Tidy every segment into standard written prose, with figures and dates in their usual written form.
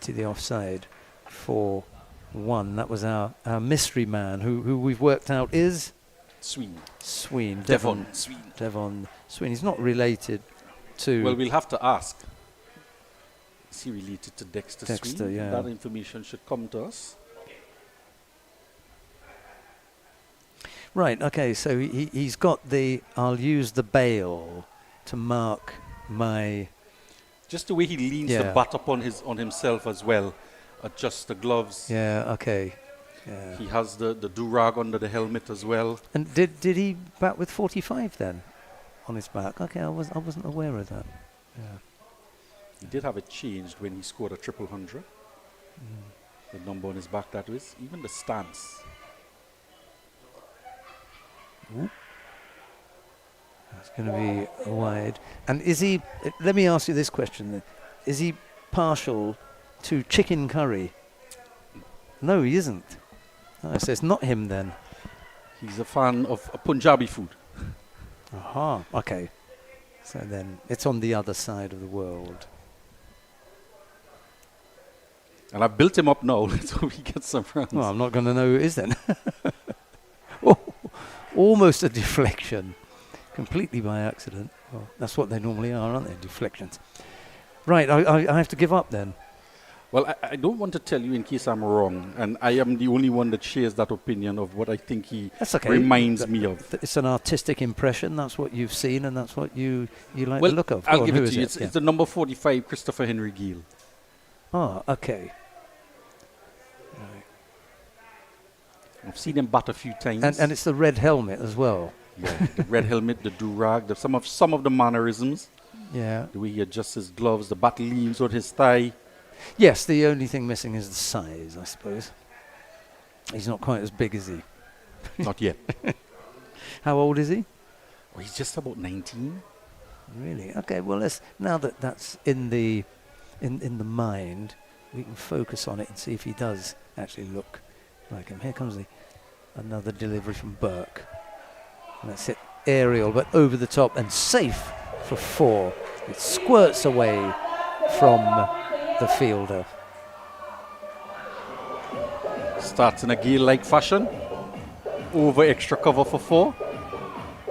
into the offside for 1. That was our mystery man, who we've worked out is Sween. Devon Sween. Devon Sween. He's not related to. Well, we'll have to ask. Is he related to Dexter Sween? Yeah. That information should come to us. Right, okay, so he's got the, I'll use the bail to mark my... Just the way he leans the bat up on himself as well. Adjusts the gloves. Yeah, okay. Yeah. He has the do-rag under the helmet as well. And did he bat with 45 then on his back? Okay, I wasn't aware of that. Yeah. He did have it changed when he scored a 100. The number on his back, that was. Even the stance. Ooh. That's going to be wide. And is he, let me ask you this question then. Is he partial to chicken curry? No, he isn't. Oh, so it's not him then. He's a fan of Punjabi food. Aha, okay. So then it's on the other side of the world. And I've built him up now so he gets some runs. Well, I'm not going to know who it is then. Oh, almost a deflection. Completely by accident. Well, that's what they normally are, aren't they? Deflections. Right, I have to give up then. Well, I don't want to tell you in case I'm wrong, and I am the only one that shares that opinion of what I think he reminds me of. It's an artistic impression. That's what you've seen, and that's what you like the look of. I'll give it to you. It's the number 45, Christopher Henry Gill. Ah, okay. Right. I've seen him bat a few times. And it's the red helmet as well. Yeah, the red helmet, the do-rag, some of the mannerisms. Yeah. The way he adjusts his gloves, the bat leans on his thigh. Yes, the only thing missing is the size, I suppose. He's not quite as big as he. Not yet. How old is he? Well, he's just about 19. Really? Okay, well, now that that's in the mind, we can focus on it and see if he does actually look like him. Here comes another delivery from Burke. And that's it, aerial, but over the top and safe for 4. It squirts away from the fielder. Starts in a Gale-like fashion. Over extra cover for 4.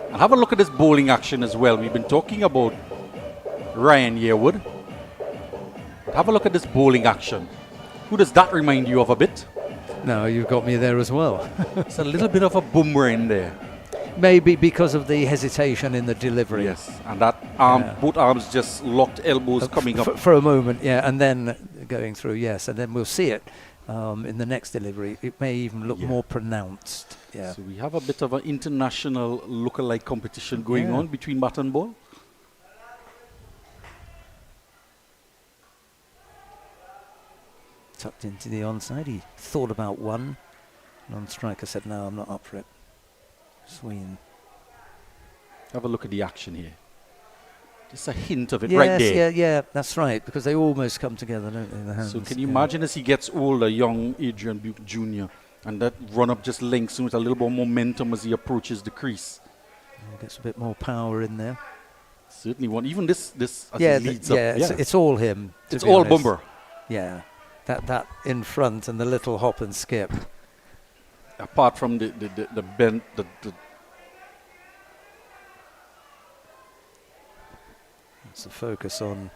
And have a look at this bowling action as well. We've been talking about Ryan Yearwood. But have a look at this bowling action. Who does that remind you of a bit? No, you've got me there as well. It's a little bit of a boomerang there. Maybe because of the hesitation in the delivery. Yes, and that arm, both arms just locked, elbows coming up. For a moment, yeah, and then going through, yes, and then we'll see it in the next delivery. It may even look more pronounced. Yeah. So we have a bit of an international lookalike competition going on between bat and ball. Tucked into the onside. He thought about 1. Non-striker said, no, I'm not up for it. Sween. Have a look at the action here. Just a hint of it right there. Yeah, that's right, because they almost come together, don't they, the hands? So can you imagine as he gets older, young Adrian Buke Jr., and that run-up just links him with a little more momentum as he approaches the crease. Yeah, gets a bit more power in there. Certainly one. Even this as he leads up. It's all him. It's all Bumber. Yeah, that in front and the little hop and skip. Apart from the bend, It's a focus on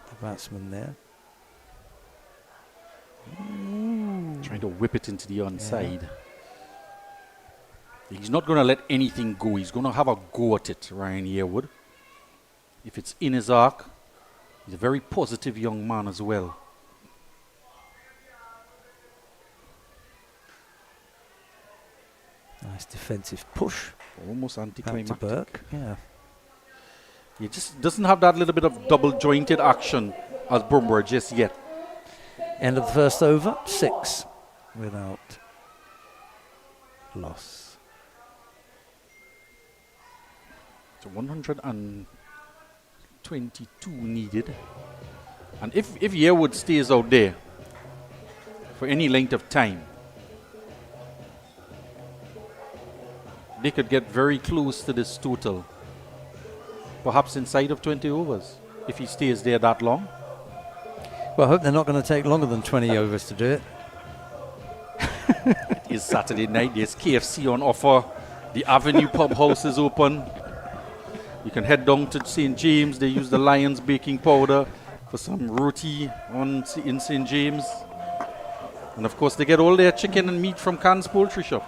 the batsman there. Trying to whip it into the onside. He's not going to let anything go. He's going to have a go at it, Ryan Yearwood. If it's in his arc, he's a very positive young man as well. Nice defensive push. Almost anticlimactic. To Burke, yeah. He just doesn't have that little bit of double jointed action as Bumber just yet. End of the first over, 6 without loss. So 122 needed. And if Yearwood stays out there for any length of time, they could get very close to this total. Perhaps inside of 20 overs, if he stays there that long. Well, I hope they're not going to take longer than 20 overs to do it. It is Saturday night. There's KFC on offer. The Avenue Pub House is open. You can head down to St. James. They use the Lions baking powder for some roti in St. James. And of course, they get all their chicken and meat from Can's Poultry Shop.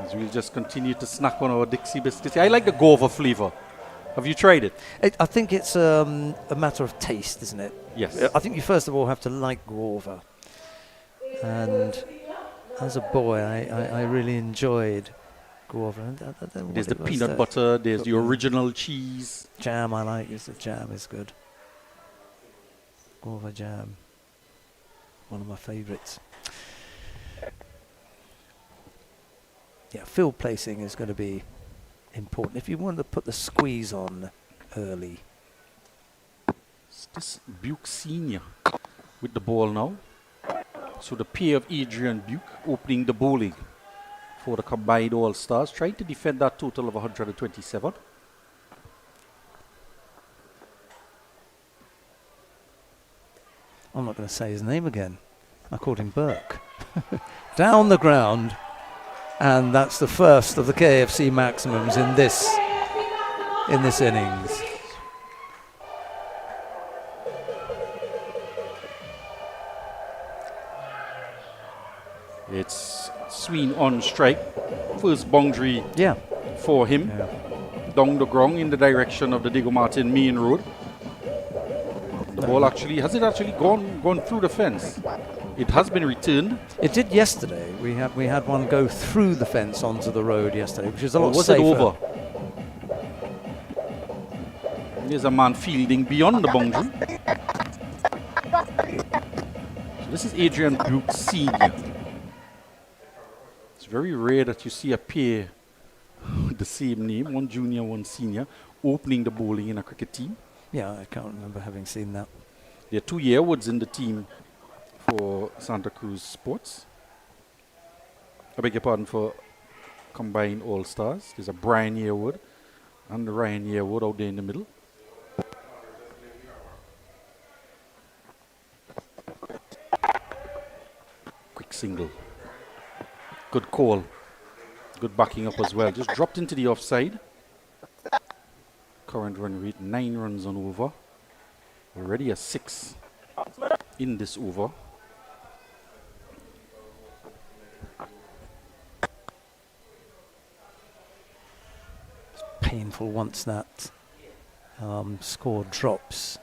As we'll just continue to snack on our Dixie biscuits. I like the guava flavor. Have you tried it? I think it's a matter of taste, isn't it? Yes. I think you first of all have to like guava. And as a boy, I really enjoyed guava. There's the peanut butter, there's the original cheese. Jam I like, the jam is good. Guava jam, one of my favourites. Yeah, field placing is going to be important. If you want to put the squeeze on early. It's this Buke Senior with the ball now. So the pair of Adrian Buke opening the bowling for the combined All-Stars, trying to defend that total of 127. I'm not going to say his name again. I called him Burke. Down the ground. And that's the first of the KFC maximums in this innings. It's Sween on strike. First boundary for him. Yeah. Down the ground in the direction of the Diego Martin main road. The ball has it actually gone through the fence? It has been returned. It did yesterday. We had one go through the fence onto the road yesterday, which is a lot was safer. It over? There's a man fielding beyond the boundary. So this is Adrian Buke Senior. It's very rare that you see a pair with the same name, one junior, one senior, opening the bowling in a cricket team. Yeah, I can't remember having seen that. There are 2 Yearwoods in the team for Santa Cruz Sports. I beg your pardon, for combined All-Stars. There's a Brian Yearwood and the Ryan Yearwood out there in the middle. Quick single. Good call. Good backing up as well. Just dropped into the offside. Current run rate 9 runs on over. Already a 6 in this over. It's painful once that score drops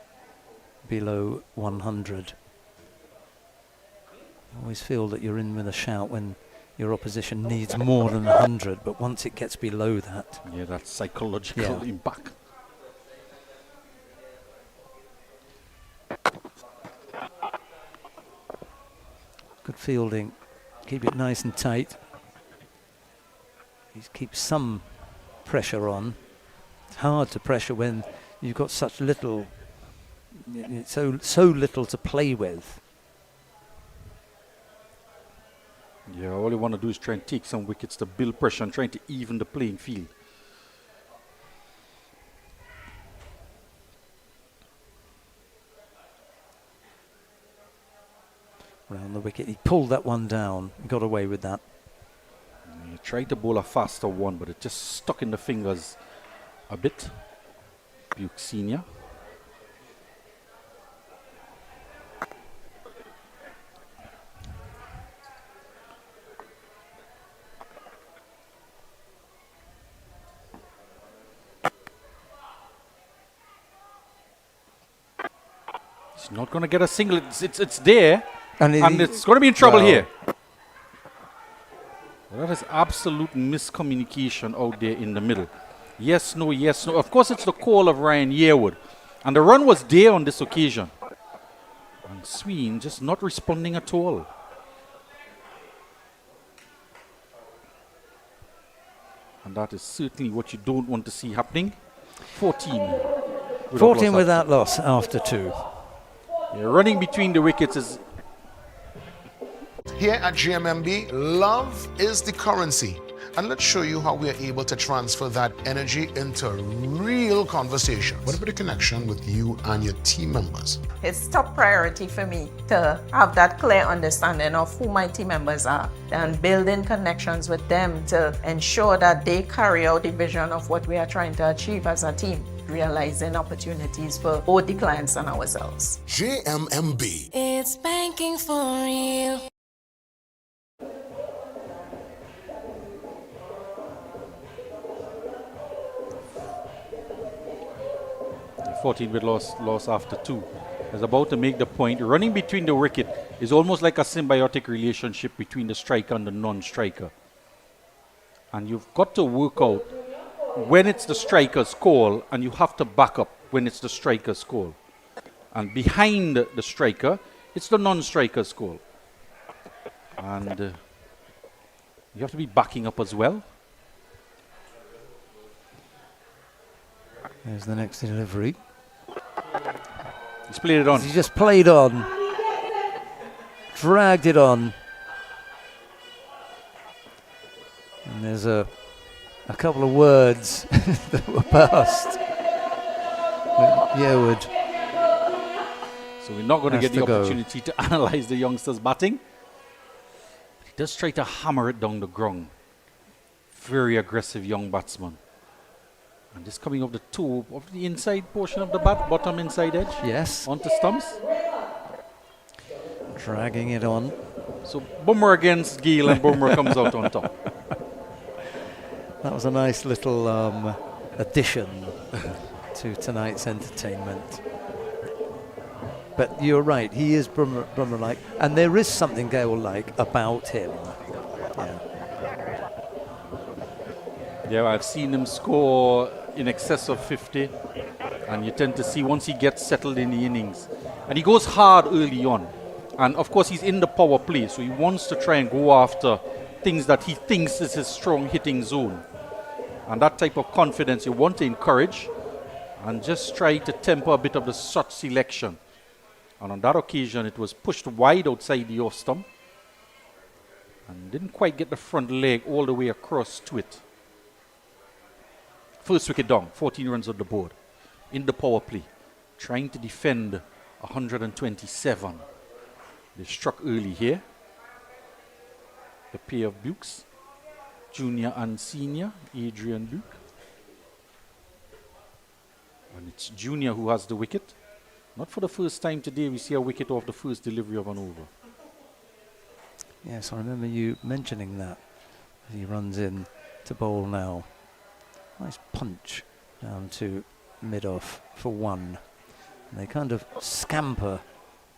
below 100. I always feel that you're in with a shout when your opposition needs more than 100, but once it gets below that... Yeah, that's psychological impact. Good fielding. Keep it nice and tight. Keep some pressure on. It's hard to pressure when you've got such little, so little to play with. Yeah, all you want to do is try and take some wickets to build pressure and trying to even the playing field. Round the wicket. He pulled that one down. He got away with that. He tried to bowl a faster one, but it just stuck in the fingers a bit. Buke Senior. He's not going to get a single. It's there. And it's going to be in trouble here. Well, that is absolute miscommunication out there in the middle. Yes, no, yes, no. Of course, it's the call of Ryan Yearwood. And the run was there on this occasion. And Sween just not responding at all. And that is certainly what you don't want to see happening. 14. 14 without loss after 2. Yeah, running between the wickets is... Here at GMMB, love is the currency. and let's show you how we are able to transfer that energy into real conversation. What about the connection with you and your team members? It's top priority for me to have that clear understanding of who my team members are and building connections with them to ensure that they carry out the vision of what we are trying to achieve as a team, realizing opportunities for both the clients and ourselves. JMMB. It's banking for you. 14 with loss after 2. Is about to make the point. Running between the wicket is almost like a symbiotic relationship between the striker and the non-striker. And you've got to work out when it's the striker's call, and you have to back up when it's the striker's call. And behind the striker, it's the non-striker's call. And you have to be backing up as well. There's the next delivery. He's played it on. He just played on. Dragged it on. And there's a couple of words that were passed. Yearwood. So we're not going to Has get the to go. opportunity to analyze the youngster's batting. But he does try to hammer it down the ground. Very aggressive young batsman. And this coming off the toe of the inside portion of the bat, bottom inside edge. Yes. Onto stumps. Dragging it on. So Bummer against Gill, and Bummer comes out on top. That was a nice little addition to tonight's entertainment. But you're right, he is Brummer-like, and there is something Gale-like about him. Yeah. Yeah, I've seen him score in excess of 50, and you tend to see once he gets settled in the innings, and he goes hard early on, and of course he's in the power play, so he wants to try and go after things that he thinks is his strong hitting zone, and that type of confidence you want to encourage, and just try to temper a bit of the shot selection. And on that occasion it was pushed wide outside the off stump and didn't quite get the front leg all the way across to it. First wicket down, 14 runs on the board. In the power play, trying to defend 127. They struck early here. The pair of Bukes, junior and senior, Adrian Buke. And it's Junior who has the wicket. Not for the first time today we see a wicket off the first delivery of an over. Yes, I remember you mentioning that as he runs in to bowl now. Nice punch down to mid-off for 1. And they kind of scamper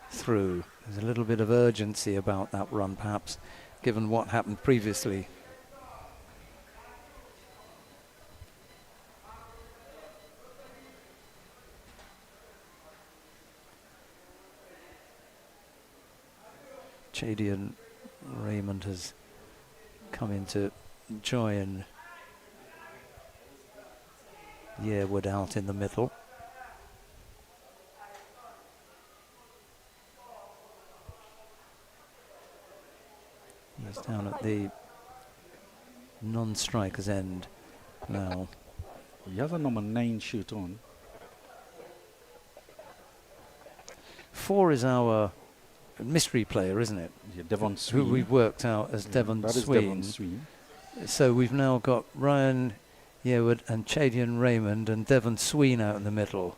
through. There's a little bit of urgency about that run, perhaps, given what happened previously. Chadian Raymond has come in to join Yearwood out in the middle. He's down at the non-striker's end now. He has a number 9 shirt on. 4 is our mystery player, isn't it? Yeah, Devon Who Sween. we've worked out as Devon That is Sween. Devon Sween. So we've now got Ryan Yearwood and Chadian Raymond and Devon Sween out in the middle.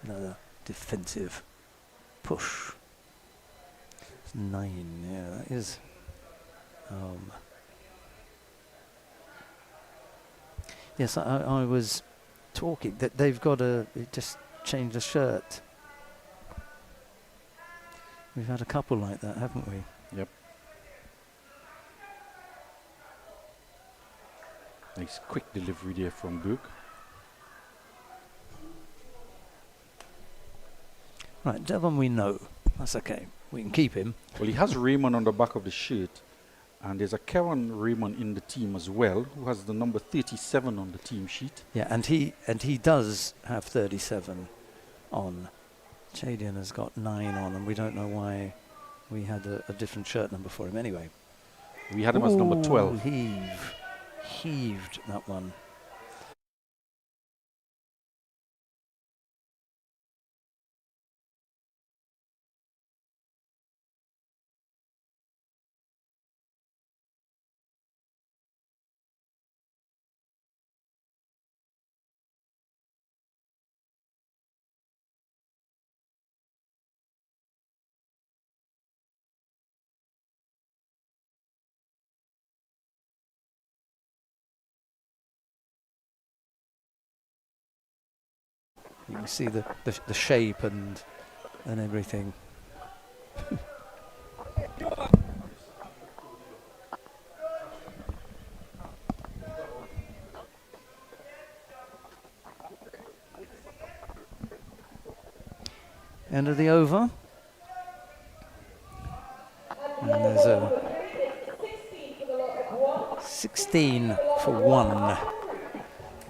Another defensive push. It's 9, yeah, that is. Yes, I was talking that they've got just changed the shirt. We've had a couple like that, haven't we? Yep. Nice quick delivery there from Book. Right, Devon we know. That's okay. We can keep him. Well, he has Raymond on the back of the shirt, And there's a Kevin Raymond in the team as well, who has the number 37 on the team sheet. Yeah, and he does have 37 on. Chadian has got 9 on, and we don't know why we had a different shirt number for him anyway. We had him as number 12. Heaved that one. You can see the shape and everything. End of the over. And there's a 16 for 1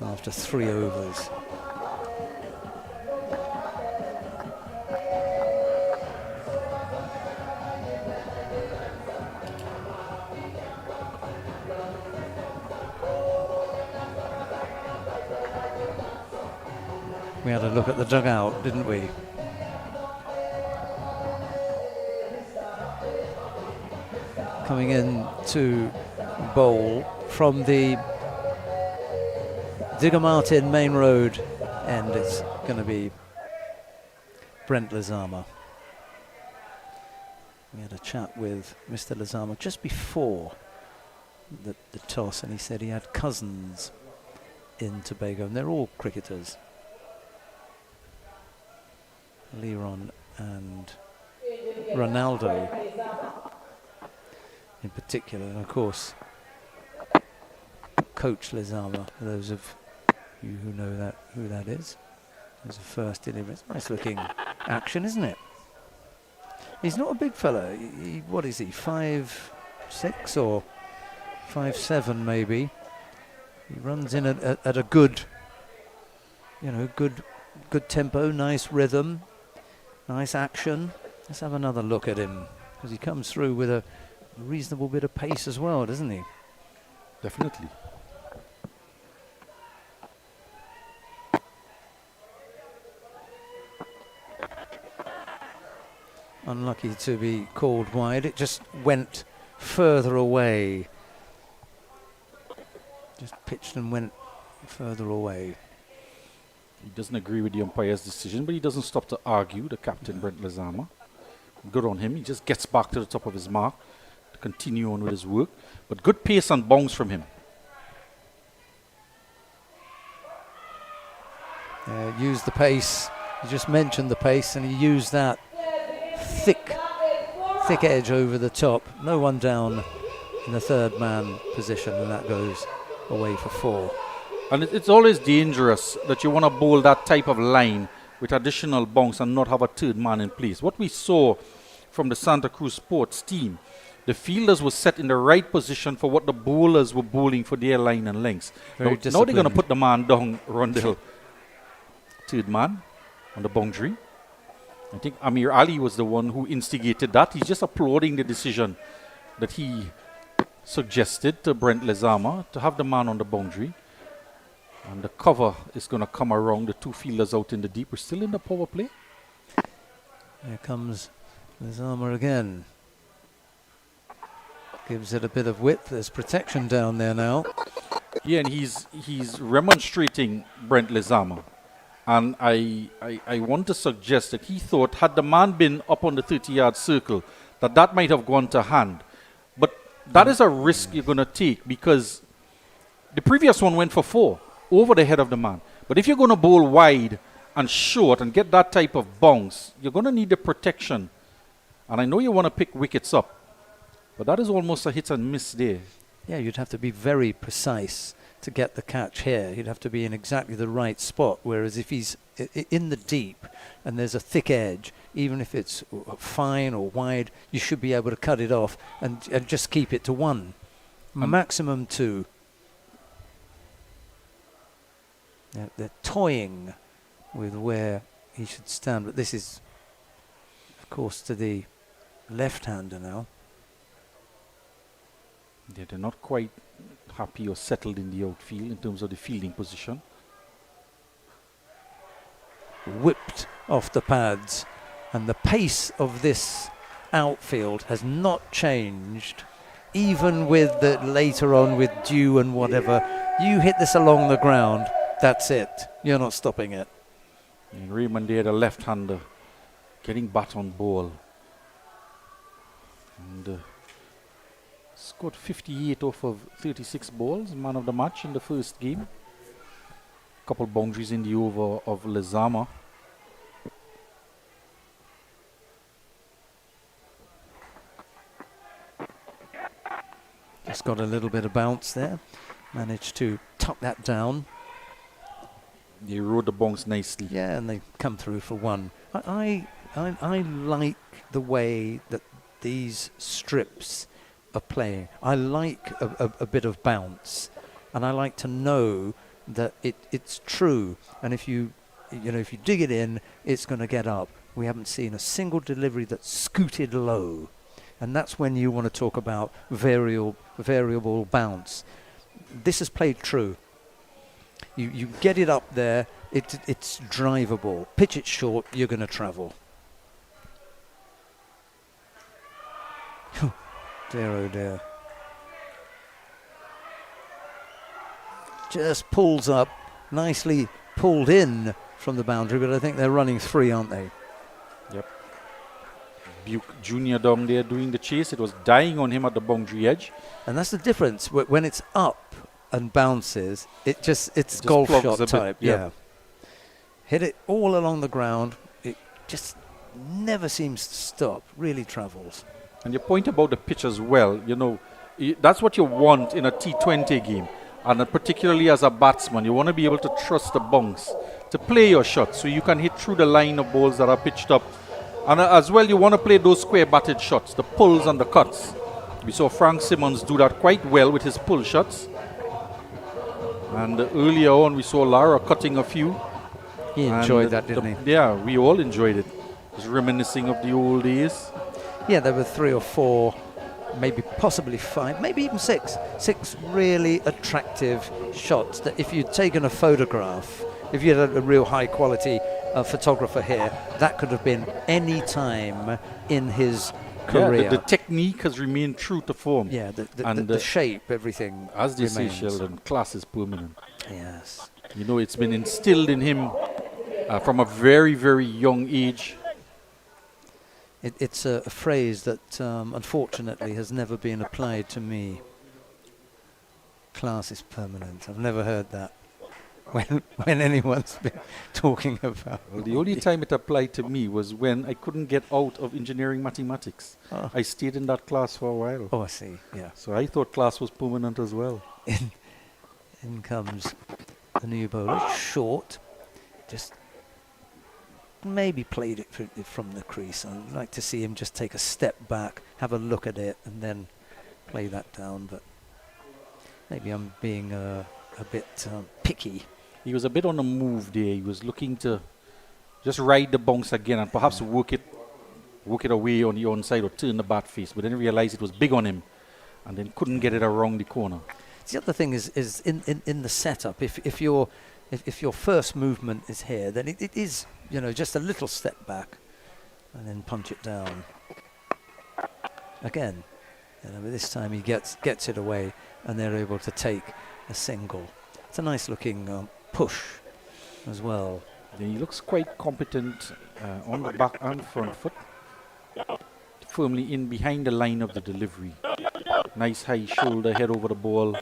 after 3 overs. We had a look at the dugout, didn't we? Coming in to bowl from the Digger Martin Main Road end, it's going to be Brent Lizama. We had a chat with Mr. Lizama just before the toss, and he said he had cousins in Tobago, and they're all cricketers. Leron and Ronaldo in particular, and of course Coach Lizama, for those of you who know who that is. There's a first delivery. It's nice looking action, isn't it? He's not a big fella. What is he, 5'6" or 5'7" maybe? He runs in at a good, good tempo, nice rhythm, nice action. Let's have another look at him, because he comes through with a reasonable bit of pace as well, doesn't he? Definitely. Unlucky to be called wide. It just went further away. Just pitched and went further away. He doesn't agree with the umpire's decision, but he doesn't stop to argue, the captain, Brent Lizama. Good on him. He just gets back to the top of his mark to continue on with his work. But good pace and bounce from him. Used the pace. You just mentioned the pace, and he used that thick edge over the top. No one down in the third man position, and that goes away for 4. And it's always dangerous that you want to bowl that type of line with additional bounce and not have a third man in place. What we saw from the Santa Cruz Sports team, the fielders were set in the right position for what the bowlers were bowling for their line and lengths. Now they're going to put the man down, Rondell, third man on the boundary. I think Amir Ali was the one who instigated that. He's just applauding the decision that he suggested to Brent Lizama to have the man on the boundary. And the cover is going to come around the 2 fielders out in the deep. We're still in the power play. Here comes Lizama again. Gives it a bit of width. There's protection down there now. Yeah, and he's remonstrating Brent Lizama. And I want to suggest that he thought, had the man been up on the 30-yard circle, that might have gone to hand. But that is a risk you're going to take, because the previous one went for 4 over the head of the man. But if you're going to bowl wide and short and get that type of bounce, you're going to need the protection. And I know you want to pick wickets up, but that is almost a hit and miss there. Yeah, you'd have to be very precise to get the catch here. He'd have to be in exactly the right spot, whereas if he's in the deep and there's a thick edge, even if it's fine or wide, you should be able to cut it off and just keep it to 1, maximum 2. They're toying with where he should stand, but this is, of course, to the left-hander now. Yeah, they're not quite happy or settled in the outfield in terms of the fielding position. Whipped off the pads, and the pace of this outfield has not changed, even with the later on with dew and whatever. You hit this along the ground, that's it. You're not stopping it. And Raymond there, the left-hander, getting bat on ball. And scored 58 off of 36 balls, man of the match in the first game. Couple boundaries in the over of Lezama. Just got a little bit of bounce there. Managed to tuck that down. They rode the bounce nicely. Yeah, and they come through for 1. I like the way that these strips are playing. I like a bit of bounce, and I like to know that it's true. And if you dig it in, it's going to get up. We haven't seen a single delivery that's scooted low, and that's when you want to talk about variable bounce. This is played true. You get it up there, it's drivable. Pitch it short, you're going to travel. Dear, oh dear. Just pulls up, nicely pulled in from the boundary, but I think they're running 3, aren't they? Yep. Buke Jr. down there doing the chase. It was dying on him at the boundary edge. And that's the difference. When it's up and bounces, it's just golf plugs shot a bit, type. yeah. Yeah. Hit it all along the ground. It just never seems to stop. Really travels. And your point about the pitch as well, that's what you want in a T20 game. And particularly as a batsman, you want to be able to trust the bounce to play your shot so you can hit through the line of balls that are pitched up. And as well, you want to play those square batted shots, the pulls and the cuts. We saw Frank Simmons do that quite well with his pull shots. And earlier on, we saw Lara cutting a few. He enjoyed that, didn't he? Yeah, we all enjoyed it. Just reminiscing of the old days. Yeah, there were 3 or 4, maybe possibly 5, maybe even 6 really attractive shots that if you'd taken a photograph, if you had a real high quality photographer here, that could have been any time in his career. Yeah, the technique has remained true to form. Yeah, the shape, everything as they remains. say, Sheldon, class is permanent. Yes. It's been instilled in him from a very, very young age. It's a phrase that unfortunately has never been applied to me. Class is permanent. I've never heard that when anyone's been talking about. Well, the only time it applied to me was when I couldn't get out of engineering mathematics. Oh. I stayed in that class for a while. Oh, I see. Yeah. So I thought class was permanent as well. In comes the new bowler, short, just maybe played it from the crease. I'd like to see him just take a step back, have a look at it, and then play that down. But maybe I'm being a bit picky. He was a bit on the move there. He was looking to just ride the bounce again and perhaps work it away on the onside or turn the bat face, but then realized it was big on him and then couldn't get it around the corner. The other thing is in the setup, if your first movement is here, then it is just a little step back and then punch it down again. But this time he gets it away and they're able to take a single. It's a nice looking push as well. Then he looks quite competent on the back and front foot, firmly in behind the line of the delivery. Nice high shoulder, head over the ball.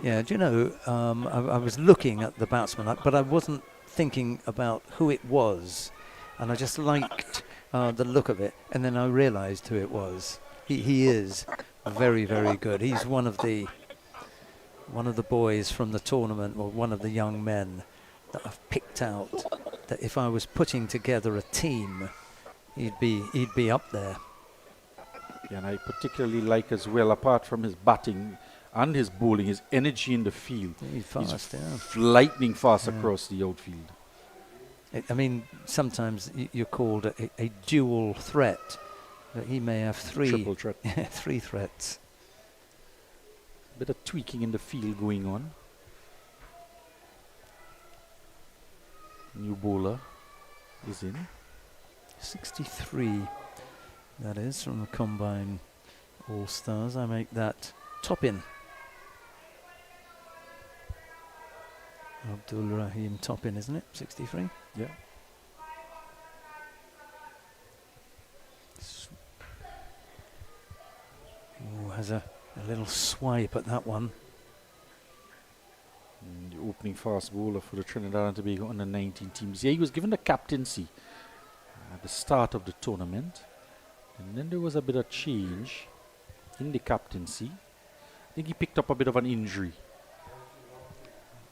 Yeah, do you know, I was looking at the batsman, but I wasn't thinking about who it was, and I just liked the look of it, and then I realised who it was. He is very, very good. He's one of the boys from the tournament, or one of the young men that I've picked out that if I was putting together a team, he'd be up there. And I particularly like as well, apart from his batting and his bowling, his energy in the field. He's fast, yeah. Lightning fast across the outfield. I mean, sometimes you're called a dual threat, but he may have Triple threat. three threats. Bit of tweaking in the field going on. New bowler is in. 63, that is, from the Combine All-Stars. I make that Toppin. Abdul Rahim Toppin, isn't it? 63? Yeah. Ooh, has a little swipe at that one. The opening fast bowler for the Trinidad and Tobago under 19 teams. Yeah, he was given the captaincy at the start of the tournament. And then there was a bit of change in the captaincy. I think he picked up a bit of an injury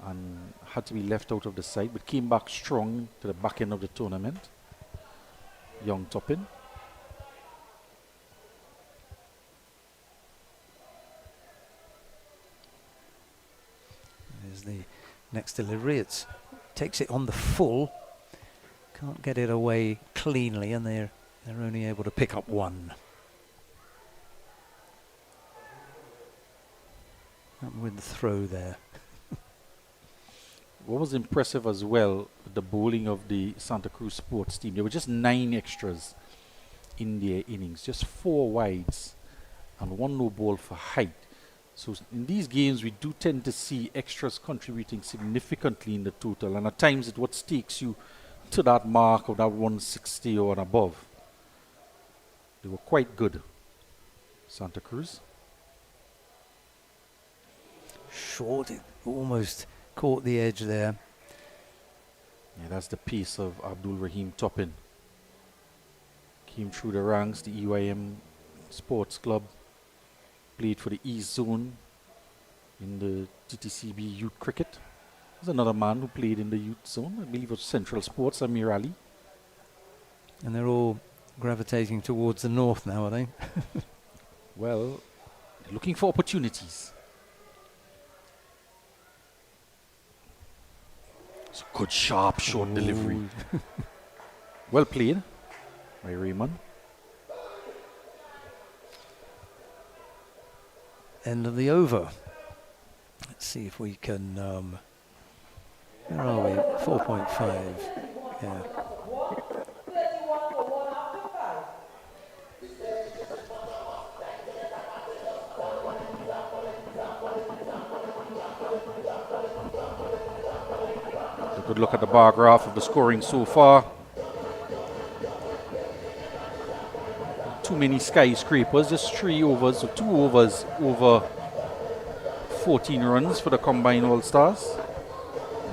and had to be left out of the side, but came back strong to the back end of the tournament. Young Toppin. There's the next delivery. It takes it on the full. Can't get it away cleanly, and they're only able to pick up one. With the throw there. What was impressive as well, the bowling of the Santa Cruz sports team, there were just 9 extras in their innings, just 4 wides and 1 no ball for height. So in these games, we do tend to see extras contributing significantly in the total, and at times it what takes you to that mark of that 160 or above. They were quite good, Santa Cruz. Short, it almost caught the edge there. Yeah, that's the piece of Abdul Rahim Toppin. Came through the ranks, the EYM Sports Club. Played for the East Zone in the TTCB Youth Cricket. There's another man who played in the Youth Zone. I believe it was Central Sports, Amir Ali. And they're all gravitating towards the north now, are they? Well, they're looking for opportunities. It's a good, sharp, short delivery. Well played by Raymond. End of the over. Let's see if we can. Where are we? 4.5. Yeah. A good look at the bar graph of the scoring so far. Too many skyscrapers, just 3 overs, so 2 overs over 14 runs for the combined All-Stars.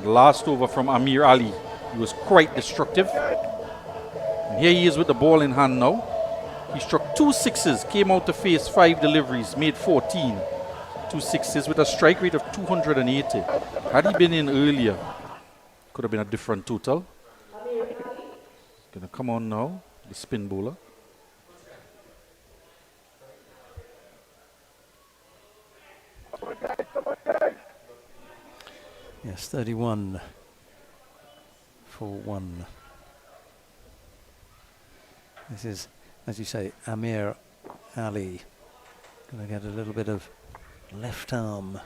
The last over from Amir Ali, he was quite destructive. And here he is with the ball in hand now. He struck 2 sixes, came out to face 5 deliveries, made 14. 2 sixes with a strike rate of 280. Had he been in earlier, could have been a different total. Gonna come on now, the spin bowler. Yes, 31 for 1. This is, as you say, Amir Ali. Going to get a little bit of left arm.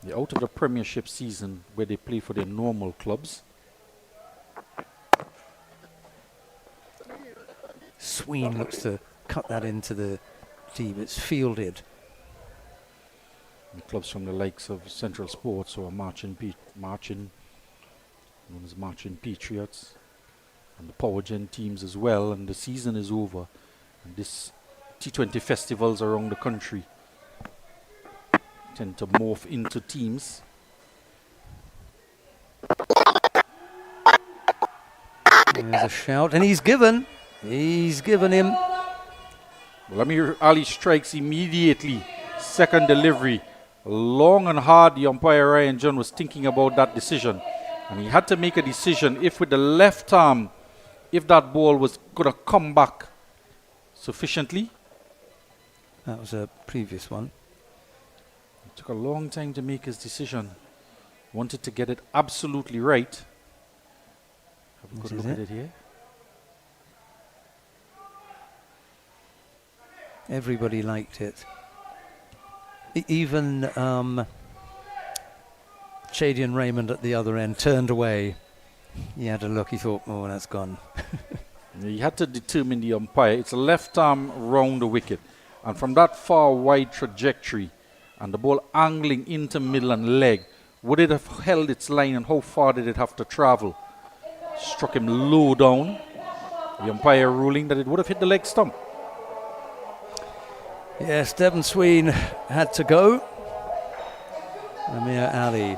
They're out of the Premiership season where they play for their normal clubs. Sween looks to cut that into the team. It's fielded. And clubs from the likes of Central Sports or Marching, known as Marching Patriots, and the Power Gen teams as well. And the season is over. And this T20 festivals around the country tend to morph into teams. There's a shout, and he's given him. Well, Amir Ali strikes immediately. Second delivery Long and hard, the umpire Ryan John was thinking about that decision. And he had to make a decision if with the left arm, if that ball was going to come back sufficiently. That was a previous one. It took a long time to make his decision. Wanted to get it absolutely right. Have a good look at it here. Everybody liked it. Even Chadian Raymond at the other end turned away. He had a look, he thought, oh, that's gone. He had to determine the umpire. It's a left arm round the wicket. And from that far wide trajectory, and the ball angling into middle and leg, would it have held its line and how far did it have to travel? Struck him low down. The umpire ruling that it would have hit the leg stump. Yes, Devon Sween had to go. Amir Ali,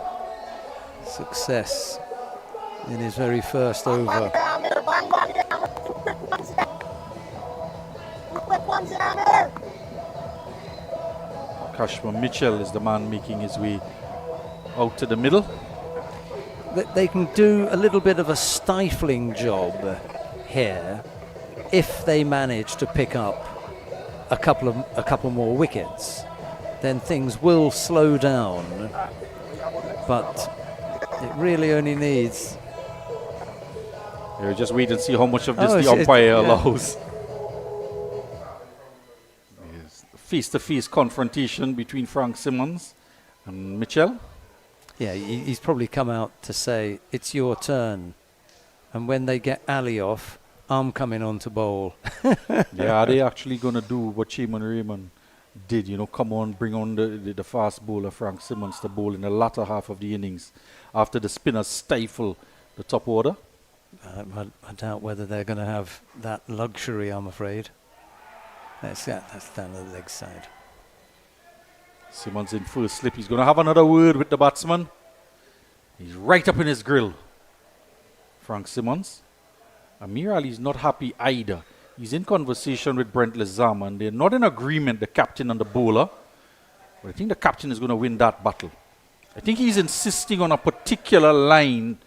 success in his very first over. Kashmir Mitchell is the man making his way out to the middle. They can do a little bit of a stifling job here if they manage to pick up a couple more wickets. Then things will slow down, but it really only needs. Just wait and see how much of this the umpire allows. Yes. Face-to-face confrontation between Frank Simmons and Mitchell. Yeah, he's probably come out to say, it's your turn. And when they get Ali off, I'm coming on to bowl. Yeah, are they actually going to do what Shaman Raymond did? You know, come on, bring on the fast bowler Frank Simmons to bowl in the latter half of the innings after the spinners stifle the top order? I doubt whether they're going to have that luxury, I'm afraid. That's down the leg side. Simmons in first slip. He's going to have another word with the batsman. He's right up in his grill. Frank Simmons. Amir Ali's not happy either. He's in conversation with Brent Lezama and they're not in agreement, the captain and the bowler. But I think the captain is going to win that battle. I think he's insisting on a particular line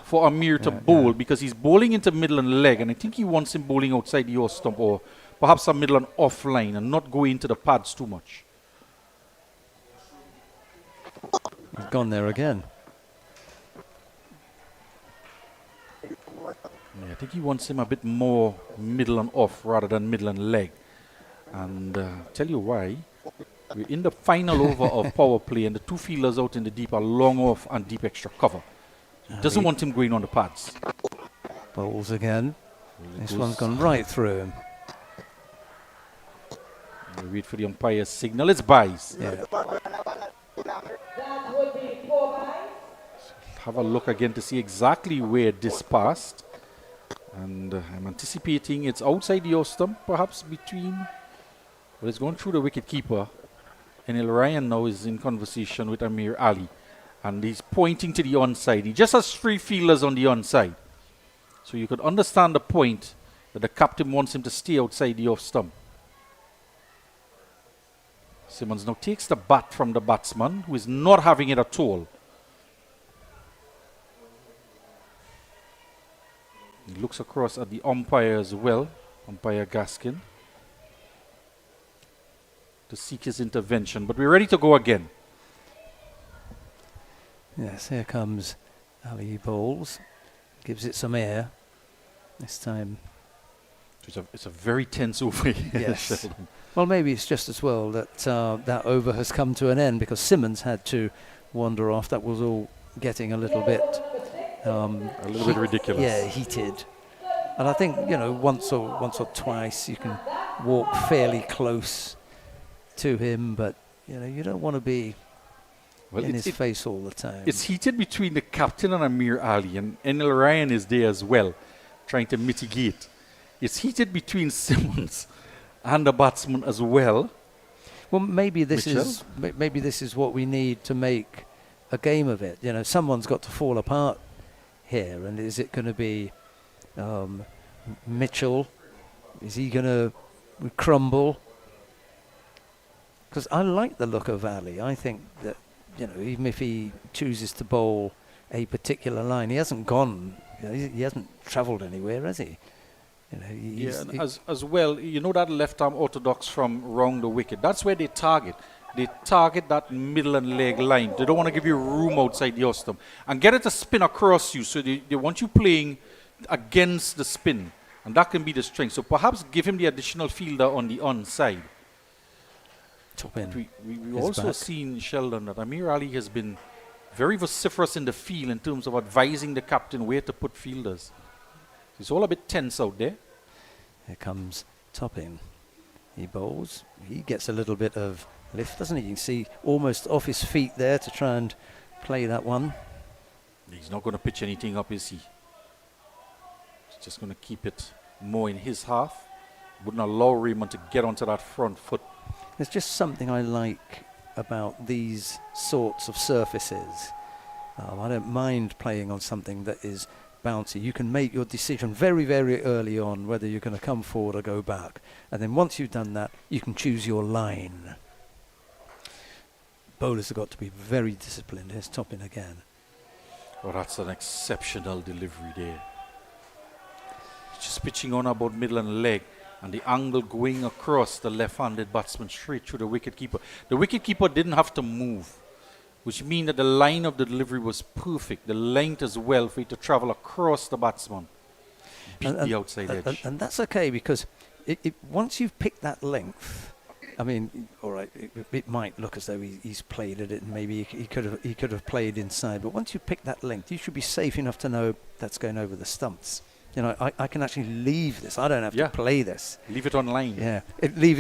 for Amir to bowl because he's bowling into middle and leg, and I think he wants him bowling outside the off stump or perhaps a middle and off line and not go into the pads too much. He's gone there again. Yeah, I think he wants him a bit more middle and off rather than middle and leg. And tell you why. We're in the final over of power play and the two fielders out in the deep are long off and deep extra cover. He doesn't want him going on the pads. Bowls again. This one's gone right through him. We wait for the umpire's signal. It's byes. Yeah. Have a look again to see exactly where this passed. And I'm anticipating it's outside the off stump, perhaps between. But it's going through the wicket keeper. And Ryan now is in conversation with Amir Ali. And he's pointing to the onside. He just has three fielders on the onside. So you could understand the point that the captain wants him to stay outside the off stump. Simmons now takes the bat from the batsman, who is not having it at all. He looks across at the umpire as well, umpire Gaskin, to seek his intervention. But we're ready to go again. Yes, here comes Ali bowls. Gives it some air. This time. It's a very tense over here. Yes. Well, maybe it's just as well that that over has come to an end because Simmons had to wander off. That was all getting a little bit bit ridiculous. Yeah, heated. And I think, you know, once or twice you can walk fairly close to him, but you know, you don't want to be in his face all the time. It's heated between the captain and Amir Ali, and Enel Ryan is there as well, trying to mitigate. It's heated between Simmons and the batsman as well. Well, maybe this Mitchell? is what we need to make a game of it. You know, someone's got to fall apart here, and is it going to be Mitchell? Is he going to crumble? because I like the look of Ali. I think that, even if he chooses to bowl a particular line, he hasn't gone, he hasn't travelled anywhere, has he? And as well, that left arm orthodox from round the wicket. That's where they target. They target that middle and leg line. They don't want to give you room outside the off stump and get it to spin across you. So they want you playing against the spin, and that can be the strength. So perhaps give him the additional fielder on the onside. Top in. We've also seen, Sheldon, that Amir Ali has been very vociferous in the field in terms of advising the captain where to put fielders. It's all a bit tense out there. Here comes Topping. He bowls. He gets a little bit of lift, doesn't he? You can see almost off his feet there to try and play that one. He's not going to pitch anything up, is he? He's just going to keep it more in his half. Wouldn't allow Raymond to get onto that front foot. There's just something I like about these sorts of surfaces. I don't mind playing on something that is bouncy. You can make your decision very, very early on whether you're going to come forward or go back. And then once you've done that, you can choose your line. Bowlers have got to be very disciplined. Here's Topping again. Oh, that's an exceptional delivery there. He's just pitching on about middle and leg, and the angle going across the left-handed batsman straight through the wicketkeeper. The wicketkeeper didn't have to move, which means that the line of the delivery was perfect. The length as well for it to travel across the batsman. Beat the outside edge. And that's okay, because once you've picked that length, I mean, all right, it might look as though he's played at it, and maybe he could have played inside. But once you pick that length, you should be safe enough to know that's going over the stumps. I can actually leave this. I don't have to play this. Leave it on line. Yeah, leave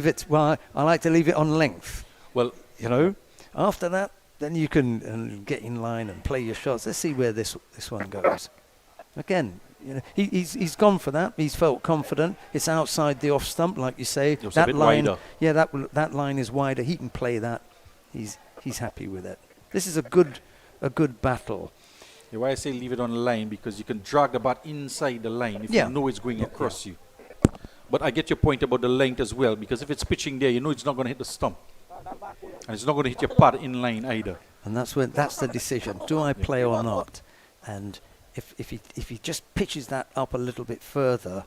it. Well, I like to leave it on length. Well, after that, then you can get in line and play your shots. Let's see where this one goes. Again, he's gone for that. He's felt confident. It's outside the off stump, like you say. It was a bit wider. Yeah, that line is wider. He can play that. He's happy with it. This is a good battle. Yeah, why I say leave it on the line, because you can drag the bat inside the line if you know it's going across you. But I get your point about the length as well, because if it's pitching there, it's not going to hit the stump. And it's not going to hit your pad in line either. And that's the decision. Do I play or not? And if he just pitches that up a little bit further,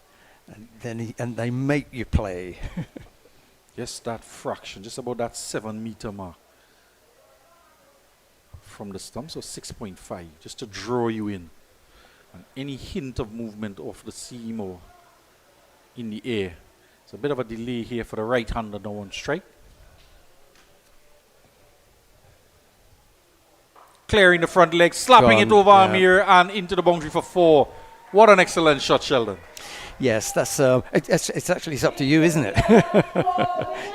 and they make you play. Just that fraction, just about that 7 meter mark from the stump, so 6.5, just to draw you in. And any hint of movement off the seam or in the air. It's a bit of a delay here for the right-hander now on strike. Clearing the front leg, slapping it over Amir and into the boundary for 4. What an excellent shot, Sheldon. Yes, that's it's actually up to you, isn't it?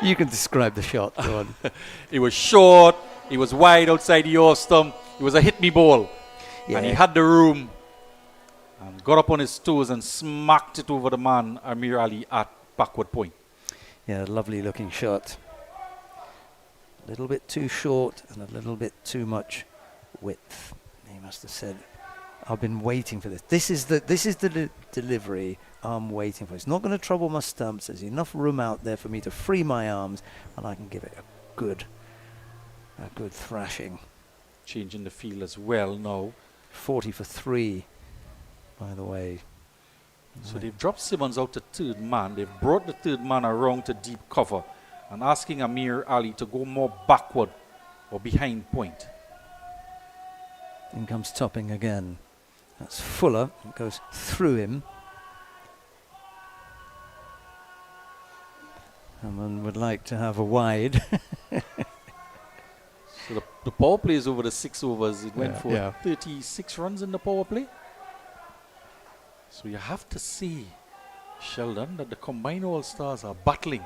You can describe the shot. Go on. It was short, it was wide outside the off stump, it was a hit me ball. Yeah. And he had the room and got up on his toes and smacked it over the man, Amir Ali, at backward point. Yeah, lovely looking shot. A little bit too short and a little bit too much width. He must have said, I've been waiting for this. This is the delivery I'm waiting for. It's not going to trouble my stumps. There's enough room out there for me to free my arms, and I can give it a good thrashing. Changing the field as well now. 40 for 3, by the way. So they've dropped Simmons out to third man. They've brought the third man around to deep cover and asking Amir Ali to go more backward or behind point. In comes Topping again. That's Fuller. It goes through him. And one would like to have a wide. So the power play is over the 6 overs. It went for 36 runs in the power play. So you have to see, Sheldon, that the combined all-stars are battling.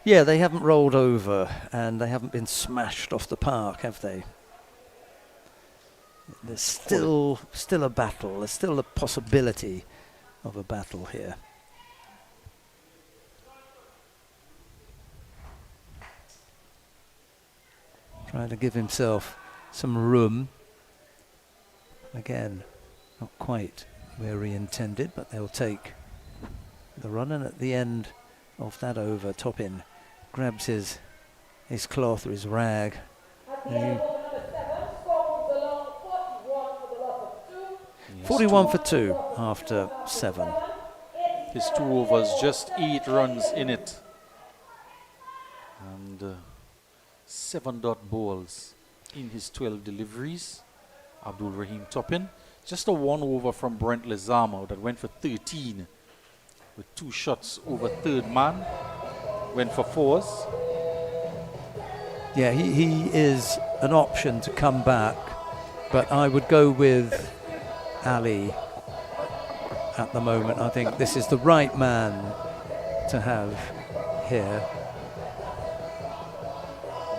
Yeah, they haven't rolled over and they haven't been smashed off the park, have they? There's still a battle. There's still a possibility of a battle here. Trying to give himself some room. Again, not quite where he intended, but they'll take the run. And at the end of that over, Topping grabs his cloth or his rag. And he- 41 for 2 after 7. His 2 overs, just 8 runs in it. And 7 dot balls in his 12 deliveries. Abdul Rahim topping. Just a 1 over from Brent Lezama that went for 13 with 2 shots over third man. Went for 4s. Yeah, he is an option to come back, but I would go with Ali at the moment. I think this is the right man to have here.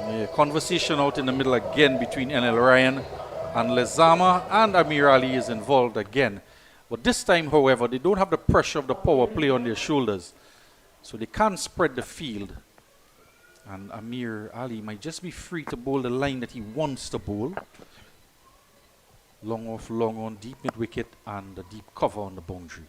Yeah, conversation out in the middle again between NL Ryan and Lezama, and Amir Ali is involved again. But this time, however, they don't have the pressure of the power play on their shoulders, so they can't spread the field. And Amir Ali might just be free to bowl the line that he wants to bowl. Long off, long on, deep mid-wicket, and a deep cover on the boundary.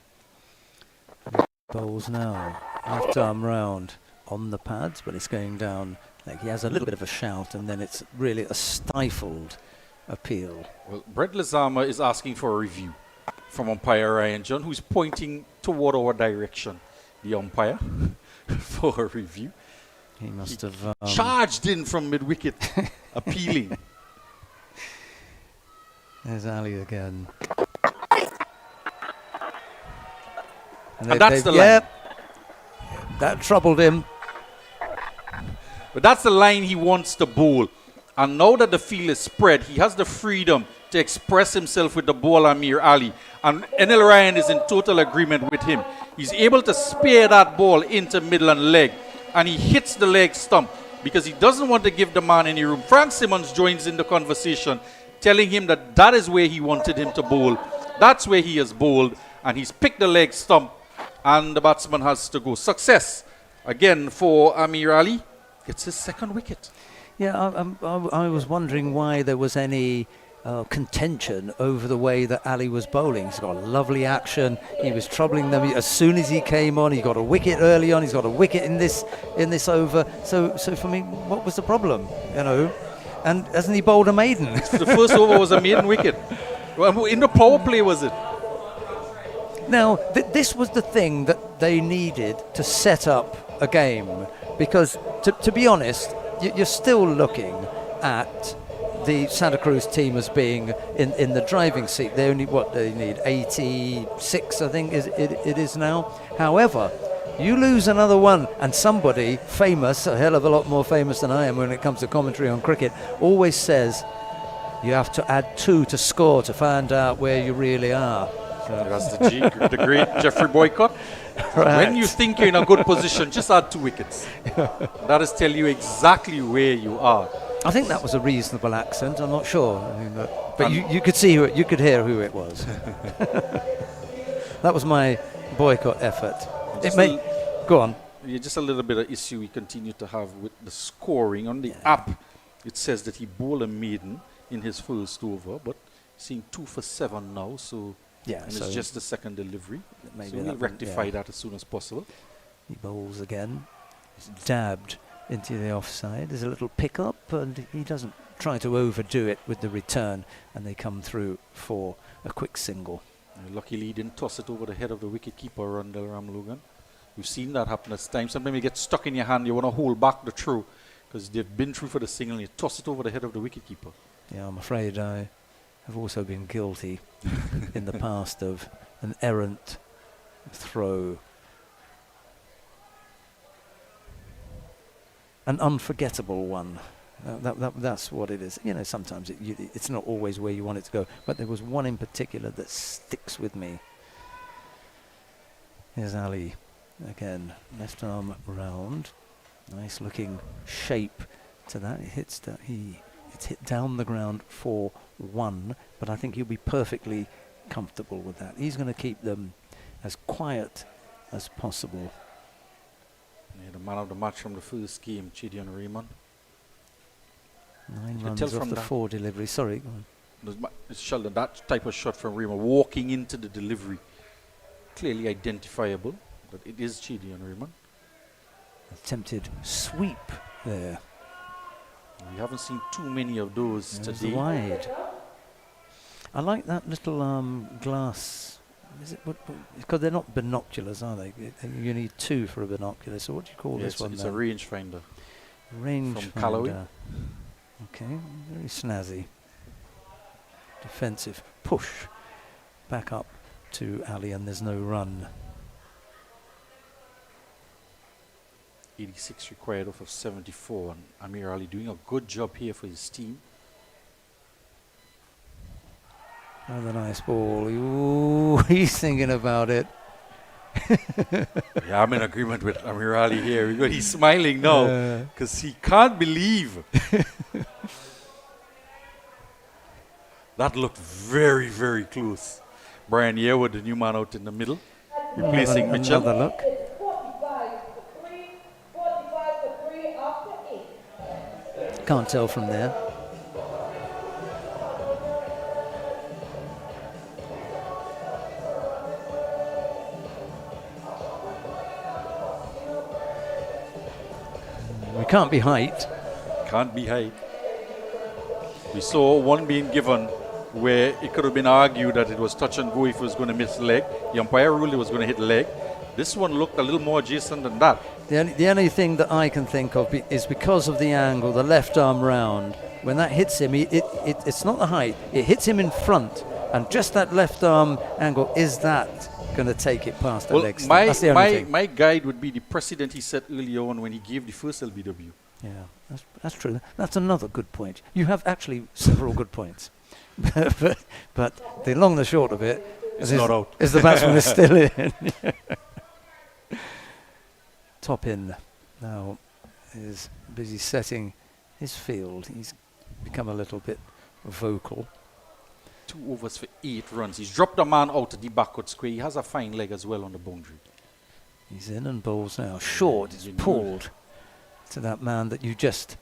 Bowls now, left arm round on the pads, but it's going down. Like he has a little bit of a shout, and then it's really a stifled appeal. Well, Brett Lezama is asking for a review from umpire Ryan John, who's pointing toward our direction, the umpire, for a review. He must have charged in from mid-wicket, appealing. There's Ali again. And that's the line. Yep. That troubled him. But that's the line he wants to bowl. And now that the field is spread, he has the freedom to express himself with the ball, Amir Ali. And NL Ryan is in total agreement with him. He's able to spear that ball into middle and leg. And he hits the leg stump because he doesn't want to give the man any room. Frank Simmons joins in the conversation, telling him that that is where he wanted him to bowl. That's where he has bowled. And he's picked the leg stump. And the batsman has to go. Success again for Amir Ali. It's his second wicket. Yeah, I was wondering why there was any contention over the way that Ali was bowling. He's got a lovely action. He was troubling them as soon as he came on. He got a wicket early on. He's got a wicket in this over. So for me, what was the problem? You know, and hasn't he bowled a maiden? The first over was a maiden wicket. Well, in the power play, was it? Now, this was the thing that they needed to set up a game, because to be honest, you're still looking at the Santa Cruz team as being in the driving seat. They only they need 86, I think it is now. However, you lose another one, and somebody famous, a hell of a lot more famous than I am when it comes to commentary on cricket, always says you have to add 2 to score to find out where you really are. That's the great Jeffrey Boycott. Right. When you think you're in a good position, just add 2 wickets. That is tell you exactly where you are. I think that was a reasonable accent. I'm not sure, but you could see you could hear who it was. That was my boycott effort. Go on. Yeah, just a little bit of issue we continue to have with the scoring on the app. It says that he bowled a maiden in his first over, but seeing 2 for 7 now, so. Yeah, and so it's just the second delivery. Maybe so we'll rectify that as soon as possible. He bowls again. He's dabbed into the offside. There's a little pick-up, and he doesn't try to overdo it with the return, and they come through for a quick single. Luckily, he didn't toss it over the head of the wicket-keeper, Randall Ramlogan. We've seen that happen at times. Sometimes you get stuck in your hand, you want to hold back the throw, because they've been through for the single, and you toss it over the head of the wicket-keeper. Yeah, I'm afraid I have also been guilty in the past of an errant throw. An unforgettable one. That's what it is. You know, sometimes it's not always where you want it to go, but there was one in particular that sticks with me. Here's Ali again, left arm round. Nice looking shape to that. It's hit down the ground for 1, but I think he'll be perfectly comfortable with that. He's going to keep them as quiet as possible. Yeah, the man of the match from the first game, Chidian Raymond. 9 runs off the 4 delivery. Sorry, go on. Sheldon, that type of shot from Raymond, walking into the delivery, clearly identifiable, but it is Chidian Raymond. Attempted sweep there. We haven't seen too many of those There's today. wide. I like that little glass. Is it? Because they're not binoculars, are they? You need two for a binocular. So what do you call Yeah, this one? it's then? a rangefinder. Range from Callaway. finder. Okay, very snazzy. Defensive push back up to Ali, and there's no run. 86 required off of 74, and Amir Ali doing a good job here for his team. Another nice ball. Ooh, he's thinking about it. Yeah, I'm in agreement with Amir Ali here. He's smiling now because he can't believe that looked very, very close. Brian Yearwood, the new man out in the middle, replacing Mitchell. Another look. Can't tell from there. We can't be height. Can't be high. We saw one being given where it could have been argued that it was touch and go if it was going to miss leg. The umpire ruled it was going to hit leg. This one looked a little more adjacent than that. The only thing that I can think of is because of the angle, the left arm round. When that hits him, it's not the height. It hits him in front, and just that left arm angle, is that going to take it past the legs? That's the only thing. My guide would be the precedent he set earlier on when he gave the first LBW. Yeah, that's true. That's another good point. You have actually several good points. but the long and the short of it It's not out. is the batsman is still in. Top in now is busy setting his field. He's become a little bit vocal. 2 overs for 8 runs. He's dropped a man out of the backward square. He has a fine leg as well on the boundary. He's in and bowls now. Short is pulled to that man that you just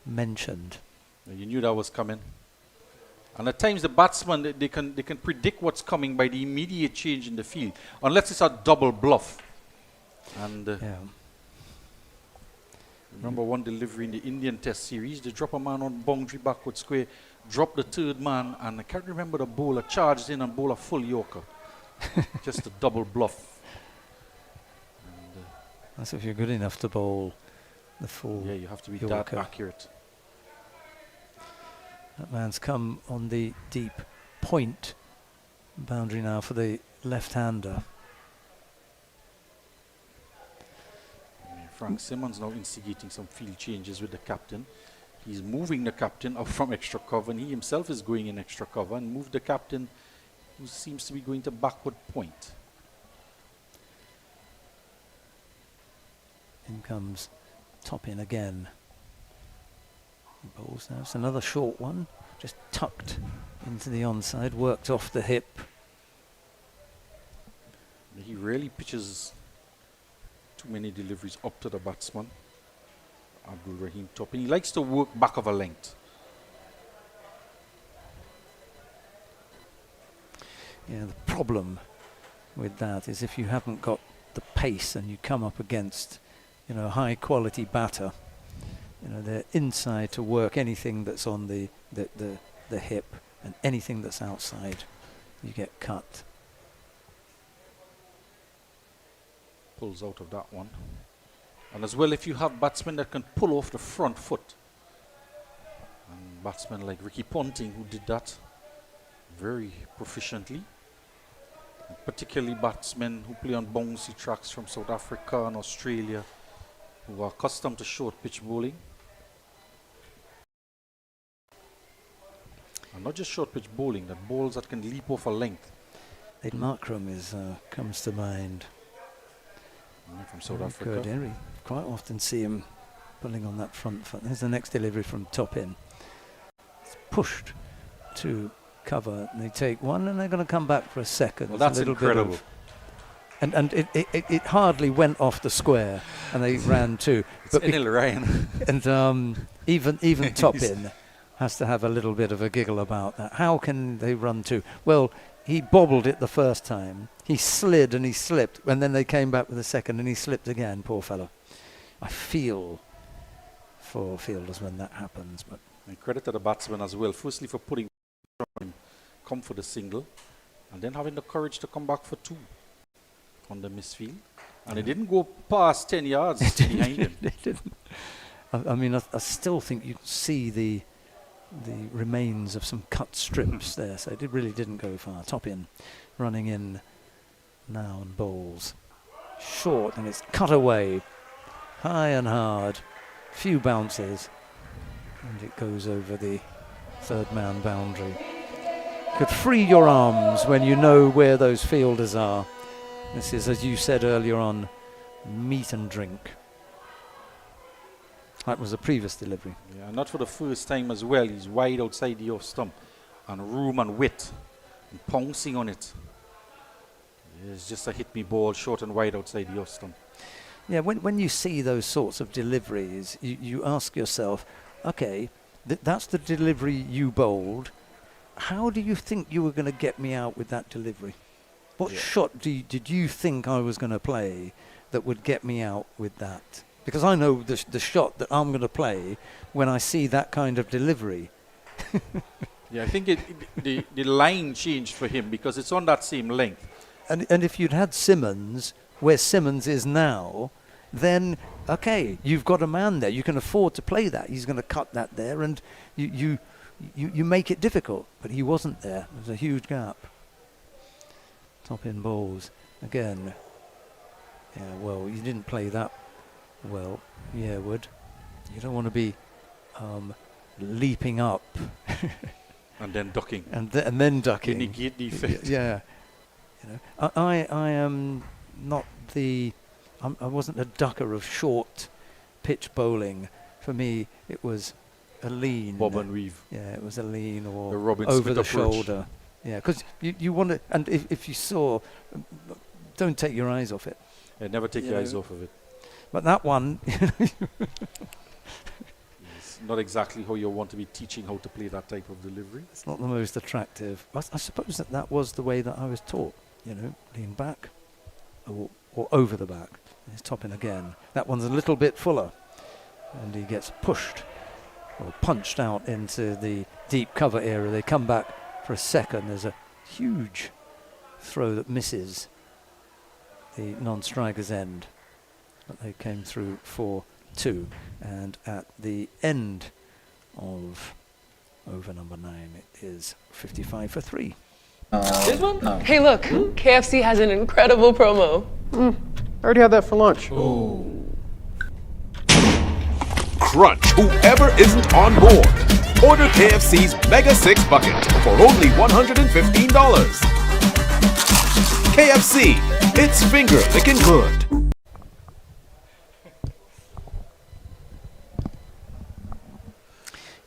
mentioned. You knew that was coming. And at times the batsman, they can predict what's coming by the immediate change in the field, unless it's a double bluff. And Yeah. remember one delivery in the Indian Test series, they drop a man on boundary backward square, drop the third man, and I can't remember the bowler charged in and bowl a full Yorker. Just a double bluff. And, That's if you're good enough to bowl the full. yeah, you have to be Yorker. that accurate. That man's come on the deep point boundary now for the left-hander. Frank Simmons now instigating some field changes with the captain. He's moving the captain up from extra cover, and he himself is going in extra cover, and moved the captain, who seems to be going to backward point. In comes top in again. He bowls now. It's another short one, just tucked into the onside, worked off the hip. He rarely pitches too many deliveries up to the batsman, Abdul Rahim Toppin. He likes to work back of a length. Yeah, the problem with that is if you haven't got the pace and you come up against, a high quality batter, they're inside to work anything that's on the hip, and anything that's outside, you get cut. Pulls out of that one. And as well, if you have batsmen that can pull off the front foot, and batsmen like Ricky Ponting, who did that very proficiently, and particularly batsmen who play on bouncy tracks from South Africa and Australia, who are accustomed to short pitch bowling. And not just short pitch bowling, that balls that can leap off a length. Aidan Markram comes to mind. From South Very Africa. good. Henry, quite often see him pulling on that front foot. There's the next delivery from top in. It's pushed to cover, and they take one, and they're going to come back for a second. Well, that's incredible. And it hardly went off the square, and they ran two. It's Enil Ryan. And even top in has to have a little bit of a giggle about that. How can they run two? Well, he bobbled it the first time. He slid and he slipped, and then they came back with a second, and he slipped again, poor fellow. I feel for fielders when that happens. But And credit to the batsman as well. Firstly, for putting on him, come for the single, and then having the courage to come back for 2 on the misfield. And it didn't go past 10 yards behind him. it didn't. I mean, I still think you can see the remains of some cut strips there, so it really didn't go far. Top in, running in now and bowls. Short, and it's cut away, high and hard, few bounces, and it goes over the third man boundary. Could free your arms when you know where those fielders are. This is, as you said earlier on, meat and drink. That was the previous delivery. Yeah, not for the first time as well. He's wide outside the off stump, and room and width, and pouncing on it. It's just a hit me ball, short and wide outside the off stump. Yeah, when you see those sorts of deliveries, you ask yourself, okay, that's the delivery you bowled. How do you think you were going to get me out with that delivery? What shot did you think I was going to play that would get me out with that? Because I know the shot that I'm going to play when I see that kind of delivery. Yeah, I think the line changed for him because it's on that same length. And if you'd had Simmons where Simmons is now, then okay, you've got a man there. You can afford to play that. He's going to cut that there, and you make it difficult. But he wasn't there. There's a huge gap. Top in balls again. Yeah, well, you didn't play that well. Yeah, Wood. You don't want to be leaping up And then ducking. and then ducking. To negate the effect. Yeah. You know, I am not I wasn't a ducker of short pitch bowling. For me, it was a lean. Bob and weave. Yeah, it was a lean or The Robin over Smith the approach. shoulder. Yeah, because you want to, and if you saw, don't take your eyes off it. Yeah, never take your eyes off of it. But that one, It's not exactly how you want to be teaching how to play that type of delivery. it's not the most attractive. I suppose that was the way that I was taught. Lean back or over the back. He's topping again. That one's a little bit fuller, and he gets pushed or punched out into the deep cover area. They come back for a second. There's a huge throw that misses the non-striker's end, but they came through for 2. And at the end of over number 9, it is 55 for 3. This one? Hey, look, KFC has an incredible promo. I already had that for lunch. Crunch whoever isn't on board. Order KFC's Mega 6 Bucket for only $115. KFC, it's finger licking good.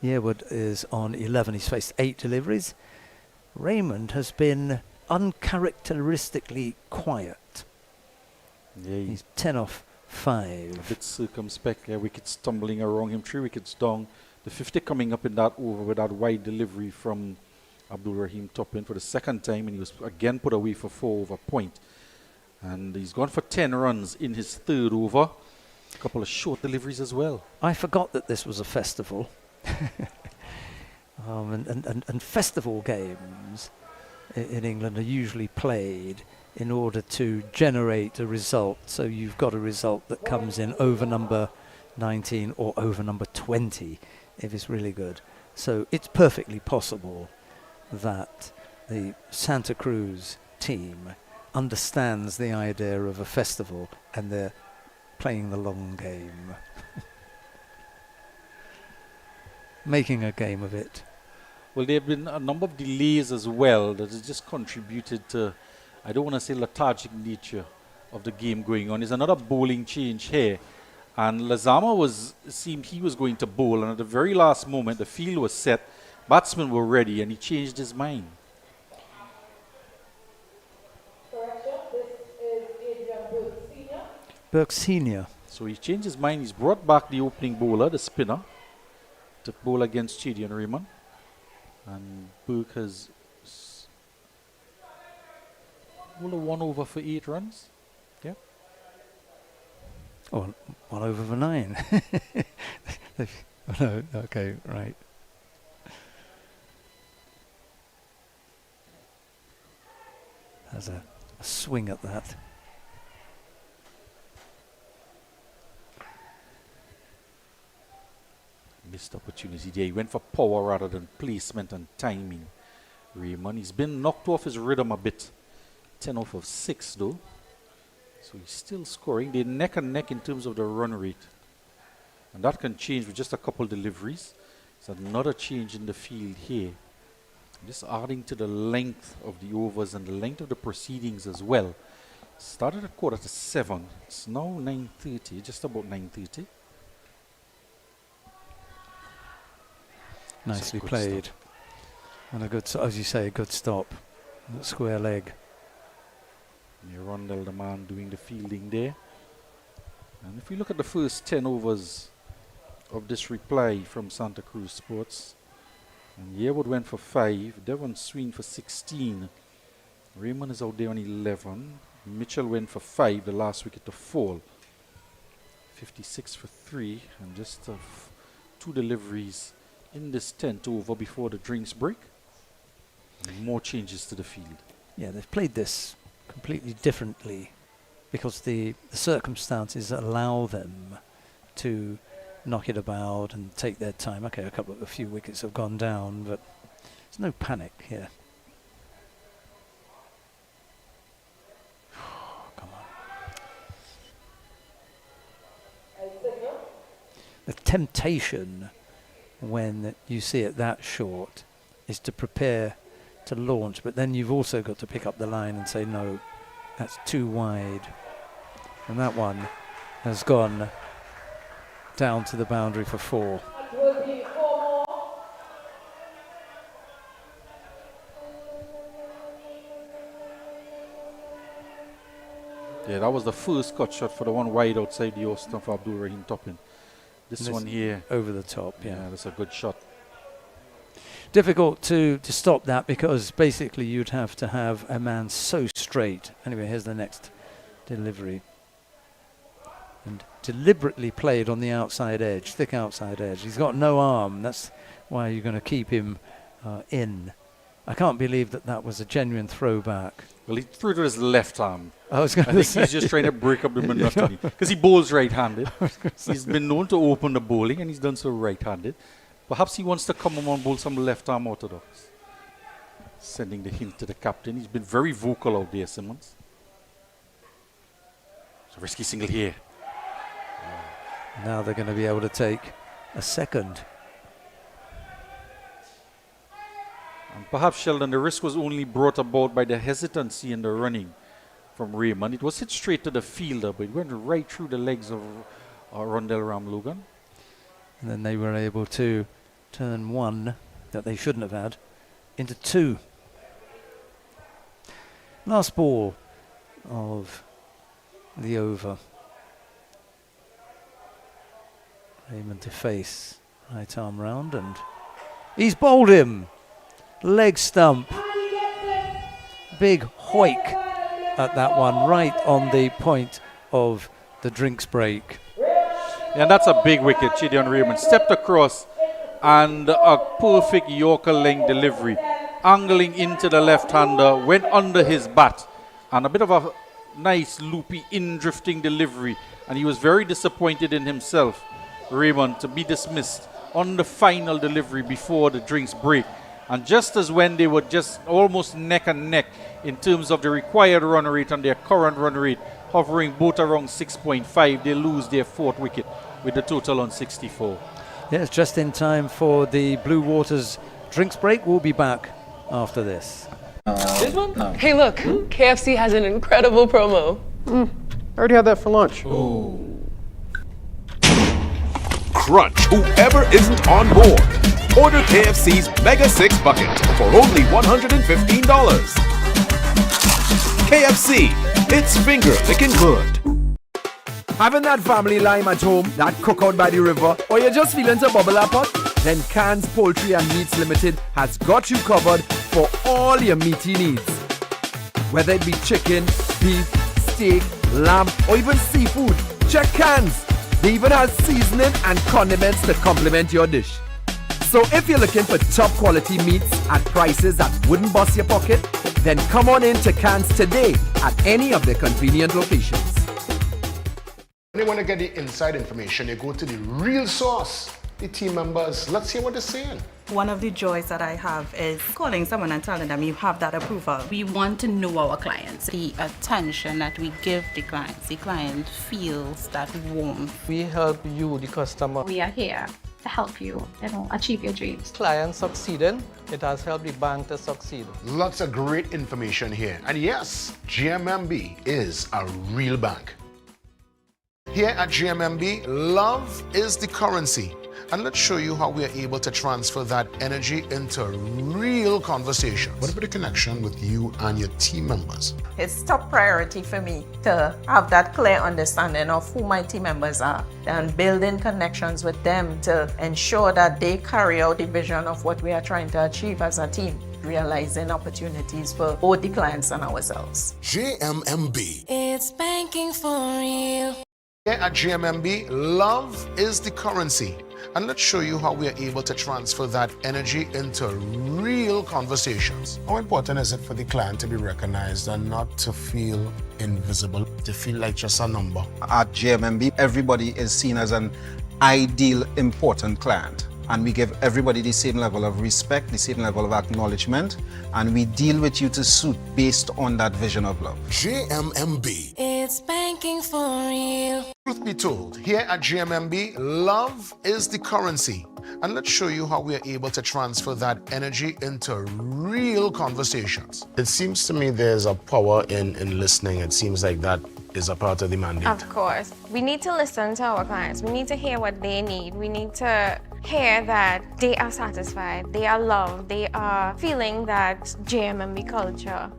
Yearwood is on 11. He's faced 8 deliveries. Raymond has been uncharacteristically quiet. Yeah, He's 10 off a 5. bit circumspect. Yeah, wickets tumbling around him. 3 wickets down. The 50 coming up in that over with that wide delivery from Abdul Rahim Toppin for the second time, and he was again put away for 4 over point. And he's gone for 10 runs in his third over. A couple of short deliveries as well. I forgot that this was a festival. And festival games in England are usually played in order to generate a result. So you've got a result that comes in over number 19 or over number 20 if it's really good. So it's perfectly possible that the Santa Cruz team understands the idea of a festival and they're playing the long game. Making a game of it. Well, there have been a number of delays as well that has just contributed to, I don't want to say lethargic nature of the game going on. There's another bowling change here. And Lazama seemed he was going to bowl, and at the very last moment, the field was set, batsmen were ready, and he changed his mind. Burke Senior. So he changed his mind. He's brought back the opening bowler, the spinner, to bowl against Chidi and Raymond. And Burke has bowled a 1 over for 8 runs. Yeah. Oh, 1 over the 9. No, okay, right. Has a swing at that. Missed opportunity there. He went for power rather than placement and timing. Raymond, he's been knocked off his rhythm a bit. 10 off of 6 though. So he's still scoring. They're neck and neck in terms of the run rate. And that can change with just a couple deliveries. There's another change in the field here. Just adding to the length of the overs and the length of the proceedings as well. Started at 7:15. It's now 9:30, just about 9:30. Nicely good played. stop. And a good, as you say, a good stop. Square leg. Rondell, the man doing the fielding there. And if you look at the first 10 overs of this reply from Santa Cruz Sports, and Yearwood went for 5, Devon Sween for 16, Raymond is out there on 11, Mitchell went for 5, the last wicket to fall, 56 for 3, and just 2 deliveries in this 10th over before the drinks break. And more changes to the field. Yeah, they've played this completely differently because the circumstances allow them to knock it about and take their time. Okay, a few wickets have gone down, but there's no panic here. Come on. The temptation when you see it that short is to prepare to launch, but then you've also got to pick up the line and say, no, that's too wide. And that one has gone down to the boundary for 4. Yeah, that was the first cut shot for the one wide outside the Austin for Abdul Rahim Toppin. This one here. Over the top, yeah. That's a good shot. Difficult to stop that because basically you'd have to have a man so straight. Anyway, here's the next delivery. And deliberately played on the outside edge, thick outside edge. He's got no arm. That's why you're going to keep him in. I can't believe that was a genuine throwback. Well, he threw it with his left arm. I think he's just trying to break up the monotony because he bowls right-handed. He's been known to open the bowling and he's done so right-handed. Perhaps he wants to come on and bowl some left-arm orthodox. Sending the hint to the captain. He's been very vocal out there, Simmons. It's a risky single here. Now they're going to be able to take a second. And perhaps, Sheldon, the risk was only brought about by the hesitancy in the running from Raymond. It was hit straight to the fielder, but it went right through the legs of Rondell Ramlogan. And then they were able to turn 1 that they shouldn't have had into 2. Last ball of the over. Raymond to face, right arm round, and he's bowled him. Leg stump. Big hoik at that one, right on the point of the drinks break. And that's a big wicket. Chidion Raymond stepped across and a perfect Yorker length delivery. Angling into the left-hander, went under his bat. And a bit of a nice loopy in-drifting delivery. And he was very disappointed in himself, Raymond, to be dismissed on the final delivery before the drinks break. And just as when they were just almost neck and neck in terms of the required run rate and their current run rate, hovering both around 6.5, they lose their 4th wicket with the total on 64. Yes, just in time for the Blue Waters drinks break. We'll be back after this. This one? No. Hey, look, KFC has an incredible promo. I already had that for lunch. Crunch whoever isn't on board. Order KFC's Mega 6 Bucket for only $115. KFC, it's finger licking good. Having that family lime at home, that cookout by the river, or you're just feeling to bubble up pot? Then Cans Poultry and Meats Limited has got you covered for all your meaty needs. Whether it be chicken, beef, steak, lamb, or even seafood, check cans. They even have seasoning and condiments to complement your dish. So if you're looking for top quality meats at prices that wouldn't bust your pocket, then come on in to Cans today at any of their convenient locations. When you want to get the inside information, you go to the real source, the team members. Let's hear what they're saying. One of the joys that I have is calling someone and telling them you have that approval. We want to know our clients. The attention that we give the client feels that warmth. We help you, the customer. We are here to help you, achieve your dreams. Clients succeeding, it has helped the bank to succeed. Lots of great information here. And yes, GMMB is a real bank. Here at GMMB, love is the currency. And let's show you how we are able to transfer that energy into real conversations. What about the connection with you and your team members? It's top priority for me to have that clear understanding of who my team members are and building connections with them to ensure that they carry out the vision of what we are trying to achieve as a team, realizing opportunities for both the clients and ourselves. GMMB. It's banking for real. Here at GMMB, love is the currency. And let's show you how we are able to transfer that energy into real conversations. How important is it for the client to be recognized and not to feel invisible, to feel like just a number? At GMMB, everybody is seen as an ideal, important client. And we give everybody the same level of respect, the same level of acknowledgement, and we deal with you to suit based on that vision of love. GMMB. It's banking for real. Truth be told, here at GMMB, love is the currency. And let's show you how we are able to transfer that energy into real conversations. It seems to me there's a power in listening. It seems like that is a part of the mandate. Of course. We need to listen to our clients. We need to hear what they need. We need to hear that they are satisfied, they are loved, they are feeling that GMMB culture.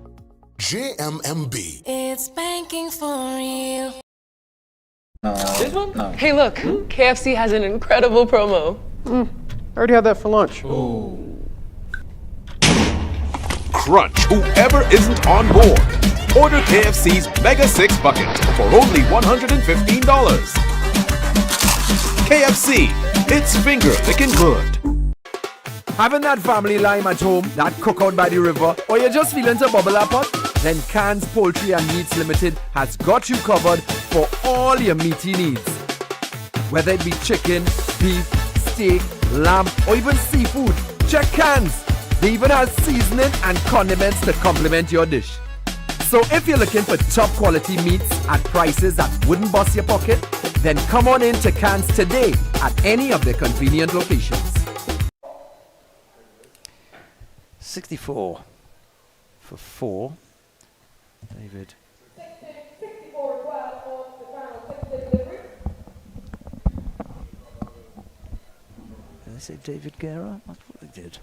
GMMB. It's banking for real. This one? Hey, look, KFC has an incredible promo. I already had that for lunch. Crunch whoever isn't on board. Order KFC's Mega 6 Bucket for only $115. KFC, it's finger licking good. Having that family lime at home, that cookout by the river, or you're just feeling to bubble up pot? Then Cans Poultry and Meats Limited has got you covered for all your meaty needs. Whether it be chicken, beef, steak, lamb, or even seafood, check Cans. They even have seasoning and condiments to complement your dish. So if you're looking for top quality meats at prices that wouldn't bust your pocket, then come on in to Cans today at any of their convenient locations. 64 for 4. David. Did they say David Guerra? That's what they did.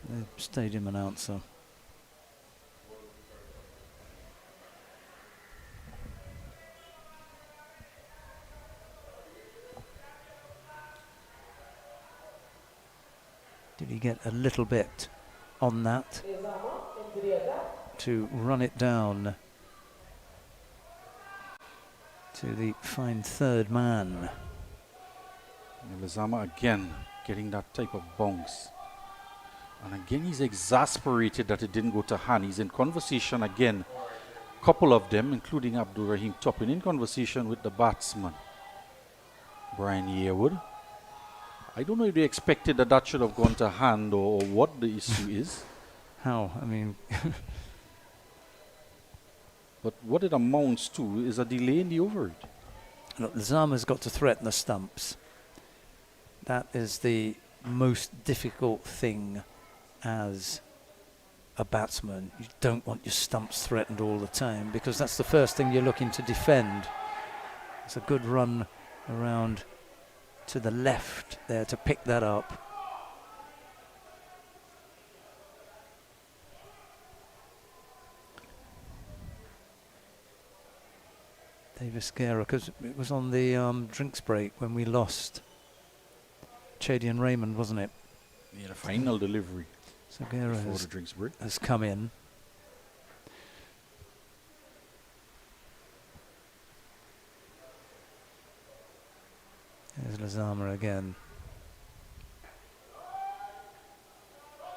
The stadium announcer. Did he get a little bit on that to run it down to the fine third man? Lizama again getting that type of bounce. And again he's exasperated that it didn't go to hand. He's in conversation again. Couple of them, including Abdul Rahim Toppin, in conversation with the batsman, Brian Yearwood. I don't know if they expected that that should have gone to hand or what the issue is. How? I mean... But what it amounts to is a delay in the over. Look, Lizama's got to threaten the stumps. That is the most difficult thing as a batsman. You don't want your stumps threatened all the time because that's the first thing you're looking to defend. It's a good run around to the left there to pick that up. Davis Guerra, because it was on the drinks break when we lost Chadian Raymond, wasn't it? Yeah, the final delivery. So Guerra has come in. Lazama again.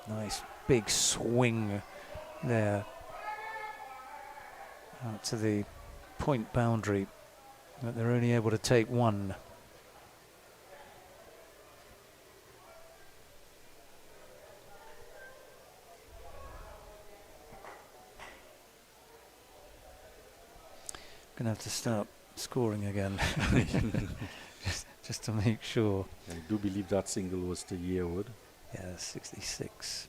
Nice big swing there out to the point boundary, but they're only able to take one. Gonna have to start scoring again, just to make sure. I do believe that single was to Yearwood. Yeah, 66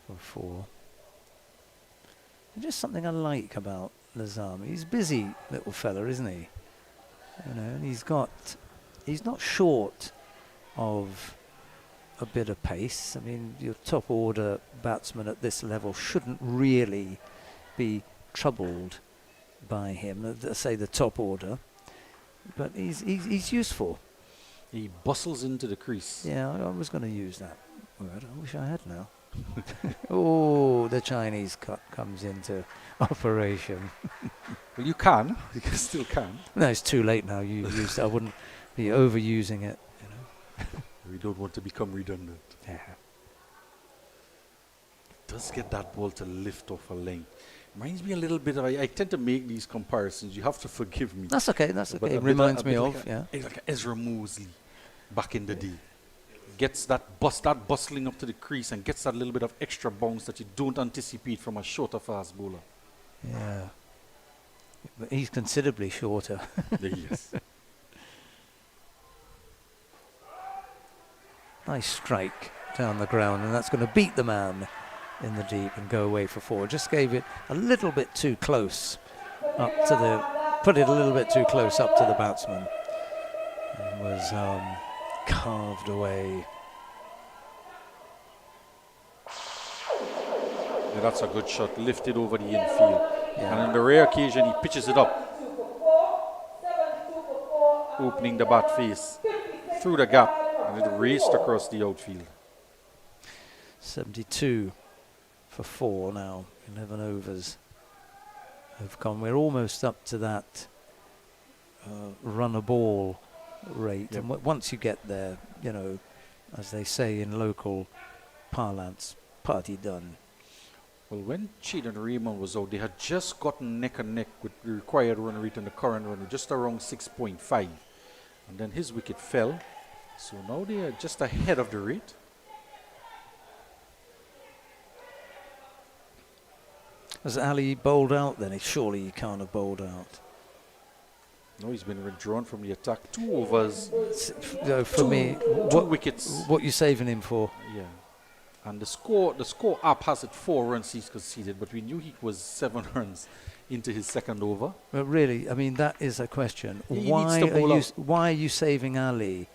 for 4. And just something I like about Lazama. He's a busy little fella, isn't he? You know, and he's not short of a bit of pace. I mean, your top order batsman at this level shouldn't really be troubled by him, say the top order, but he's useful. He bustles into the crease. Yeah, I was going to use that word. I wish I had now. Oh, the Chinese cut comes into operation. Well, you can. You still can. No, it's too late now. You used. I wouldn't be overusing it. You know. We don't want to become redundant. Yeah. It does get that ball to lift off a length. Reminds me a little bit of. I tend to make these comparisons. You have to forgive me. That's okay. That's But okay. a It bit reminds a me bit of like yeah. It's like Ezra Mosley back in the day. Gets that bustling up to the crease and gets that little bit of extra bounce that you don't anticipate from a shorter fast bowler. Yeah. But he's considerably shorter. Yes. Nice strike down the ground, and that's going to beat the man in the deep and go away for 4. Just gave it a little bit too close up to the, put it a little bit too close up to the batsman. And was carved away. Yeah, that's a good shot, lifted over the infield. Yeah. And on the rare occasion, he pitches it up, opening the bat face through the gap, and it raced across the outfield. 72 for 4 now. 11 overs have gone. We're almost up to that run a ball rate. Yep. And once you get there, you know, as they say in local parlance, party done. Well, when Cheat and Raymond was out, they had just gotten neck and neck with the required run rate and the current run rate, just around 6.5. And then his wicket fell. So now they are just ahead of the rate. Has Ali bowled out then? Surely he can't have bowled out. No, he's been withdrawn from the attack. 2 overs. For me, two wickets. What you saving him for? Yeah. And the score app has it 4 runs he's conceded, but we knew he was 7 runs into his second over. But really, I mean, that is a question. He needs to bowl out. Why are you saving Ali?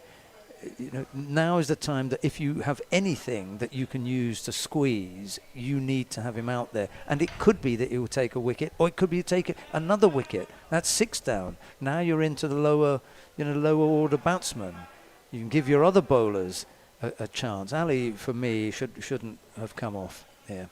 You know, now is the time that if you have anything that you can use to squeeze, you need to have him out there. And it could be that he will take a wicket, or it could be to take another wicket. That's 6 down. Now you're into the lower order batsmen. You can give your other bowlers a chance. Ali, for me, shouldn't have come off here.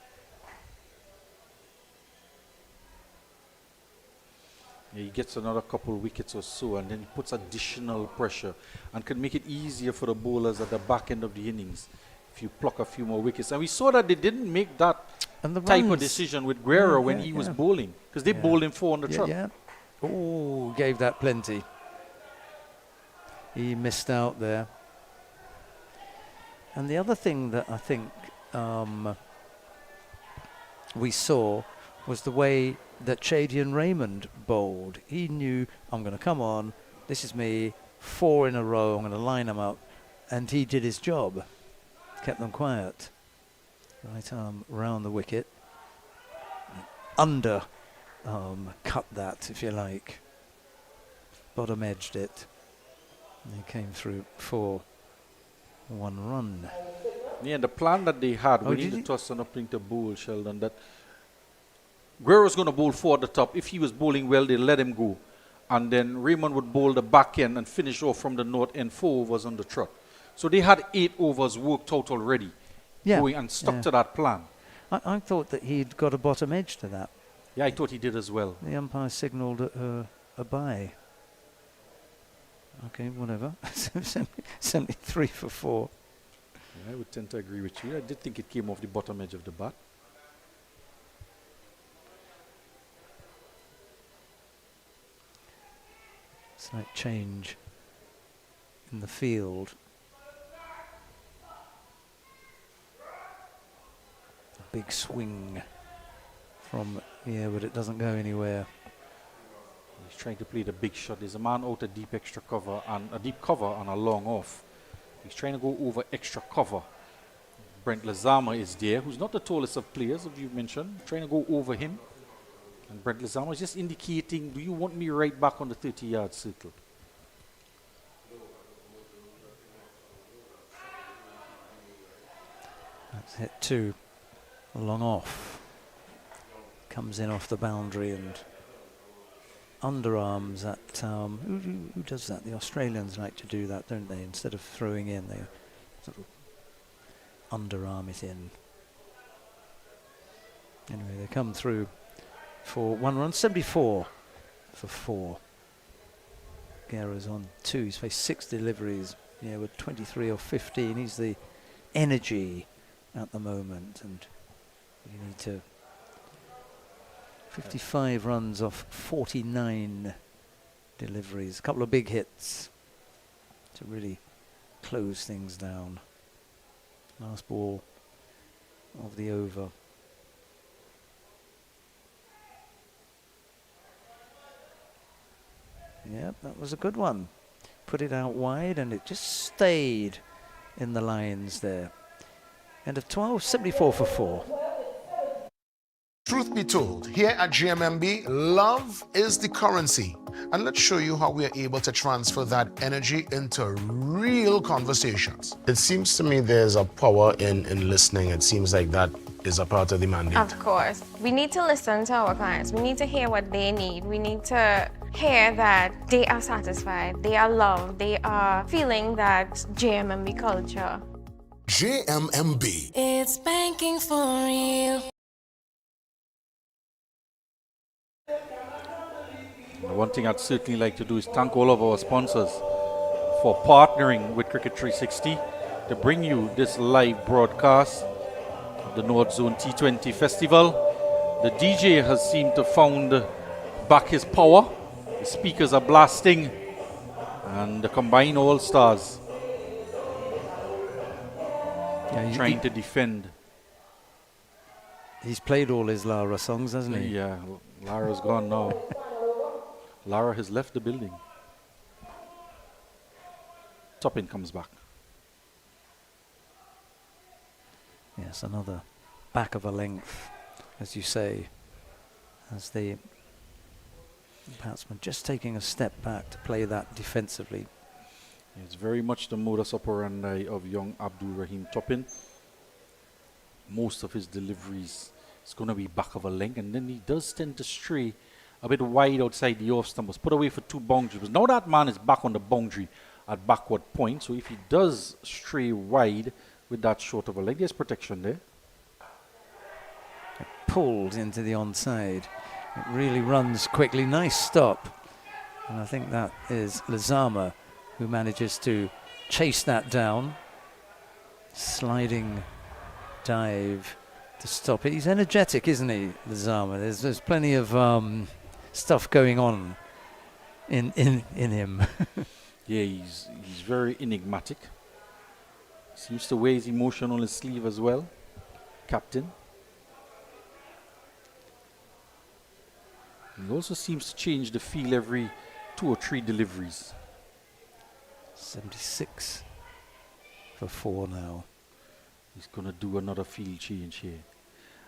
Yeah, he gets another couple wickets or so, and then he puts additional pressure and can make it easier for the bowlers at the back end of the innings if you pluck a few more wickets. And we saw that they didn't make that type of decision with Guerrero when he was bowling, because they bowled him 4 on the trot. Yeah. Oh, gave that plenty. He missed out there. And the other thing that I think we saw was the way that Chadian Raymond bowled. He knew, I'm going to come on, this is me, 4 in a row, I'm going to line them up. And he did his job, kept them quiet. Right arm round the wicket, under cut that, if you like. Bottom edged it. And he came through for 1 run. Yeah, the plan that they had, winning the toss and upping to bowl, Sheldon, that Guerrero's going to bowl 4 at the top. If he was bowling well, they let him go. And then Raymond would bowl the back end and finish off from the north end, 4 overs on the trot. So they had 8 overs worked out already, going and stuck to that plan. I thought that he'd got a bottom edge to that. Yeah, I thought he did as well. The umpire signalled a bye. Okay, whatever. 73 for 4. I would tend to agree with you. I did think it came off the bottom edge of the bat. Slight change in the field. A big swing from but it doesn't go anywhere. He's trying to play the big shot. There's a man out a deep extra cover and a deep cover and a long off. He's trying to go over extra cover. Brent Lezama is there, who's not the tallest of players, as you've mentioned, trying to go over him. And Brent Lezama is just indicating, do you want me right back on the 30-yard circle? That's hit 2. Long off. Comes in off the boundary and underarms that. Who does that? The Australians like to do that, don't they? Instead of throwing in, they sort of underarm it in. Anyway, they come through for 1 run, 74 for 4. Guerra's on 2. He's faced 6 deliveries, with 23 or 15. He's the energy at the moment, and you need to 55 runs off 49 deliveries. A couple of big hits to really close things down. Last ball of the over. Yep, that was a good one. Put it out wide and it just stayed in the lines there. End of 12, 74 for 4. Truth be told, here at GMMB, love is the currency. And let's show you how we are able to transfer that energy into real conversations. It seems to me there's a power in listening. It seems like that is a part of the mandate. Of course. We need to listen to our clients. We need to hear what they need. We need to hear that they are satisfied, they are loved, they are feeling that JMMB culture. JMMB. It's banking for real. The one thing I'd certainly like to do is thank all of our sponsors for partnering with Cricket 360 to bring you this live broadcast of the North Zone T20 Festival. The DJ has seemed to found back his power. The speakers are blasting, and the combined all-stars trying to defend. He's played all his Lara songs, hasn't he? Yeah, Lara's gone now. Lara has left the building. Toppin comes back. Yes, another back of a length, as you say, as the batsman just taking a step back to play that defensively. It's very much the modus operandi of young Abdul Rahim Toppin. Most of his deliveries is going to be back of a length, and then he does tend to stray a bit wide outside the off stump. Was put away for 2 boundaries. Now that man is back on the boundary at backward point, so if he does stray wide with that short of a leg, there's protection there. Pulled into the onside. It really runs quickly. Nice stop. And I think that is Lezama who manages to chase that down. Sliding dive to stop it. He's energetic, isn't he, Lezama? There's plenty of stuff going on in him. Yeah, he's very enigmatic. Seems to wear his emotion on his sleeve as well. Captain. He also seems to change the feel every 2 or 3 deliveries. 76 for 4 now. He's going to do another field change here.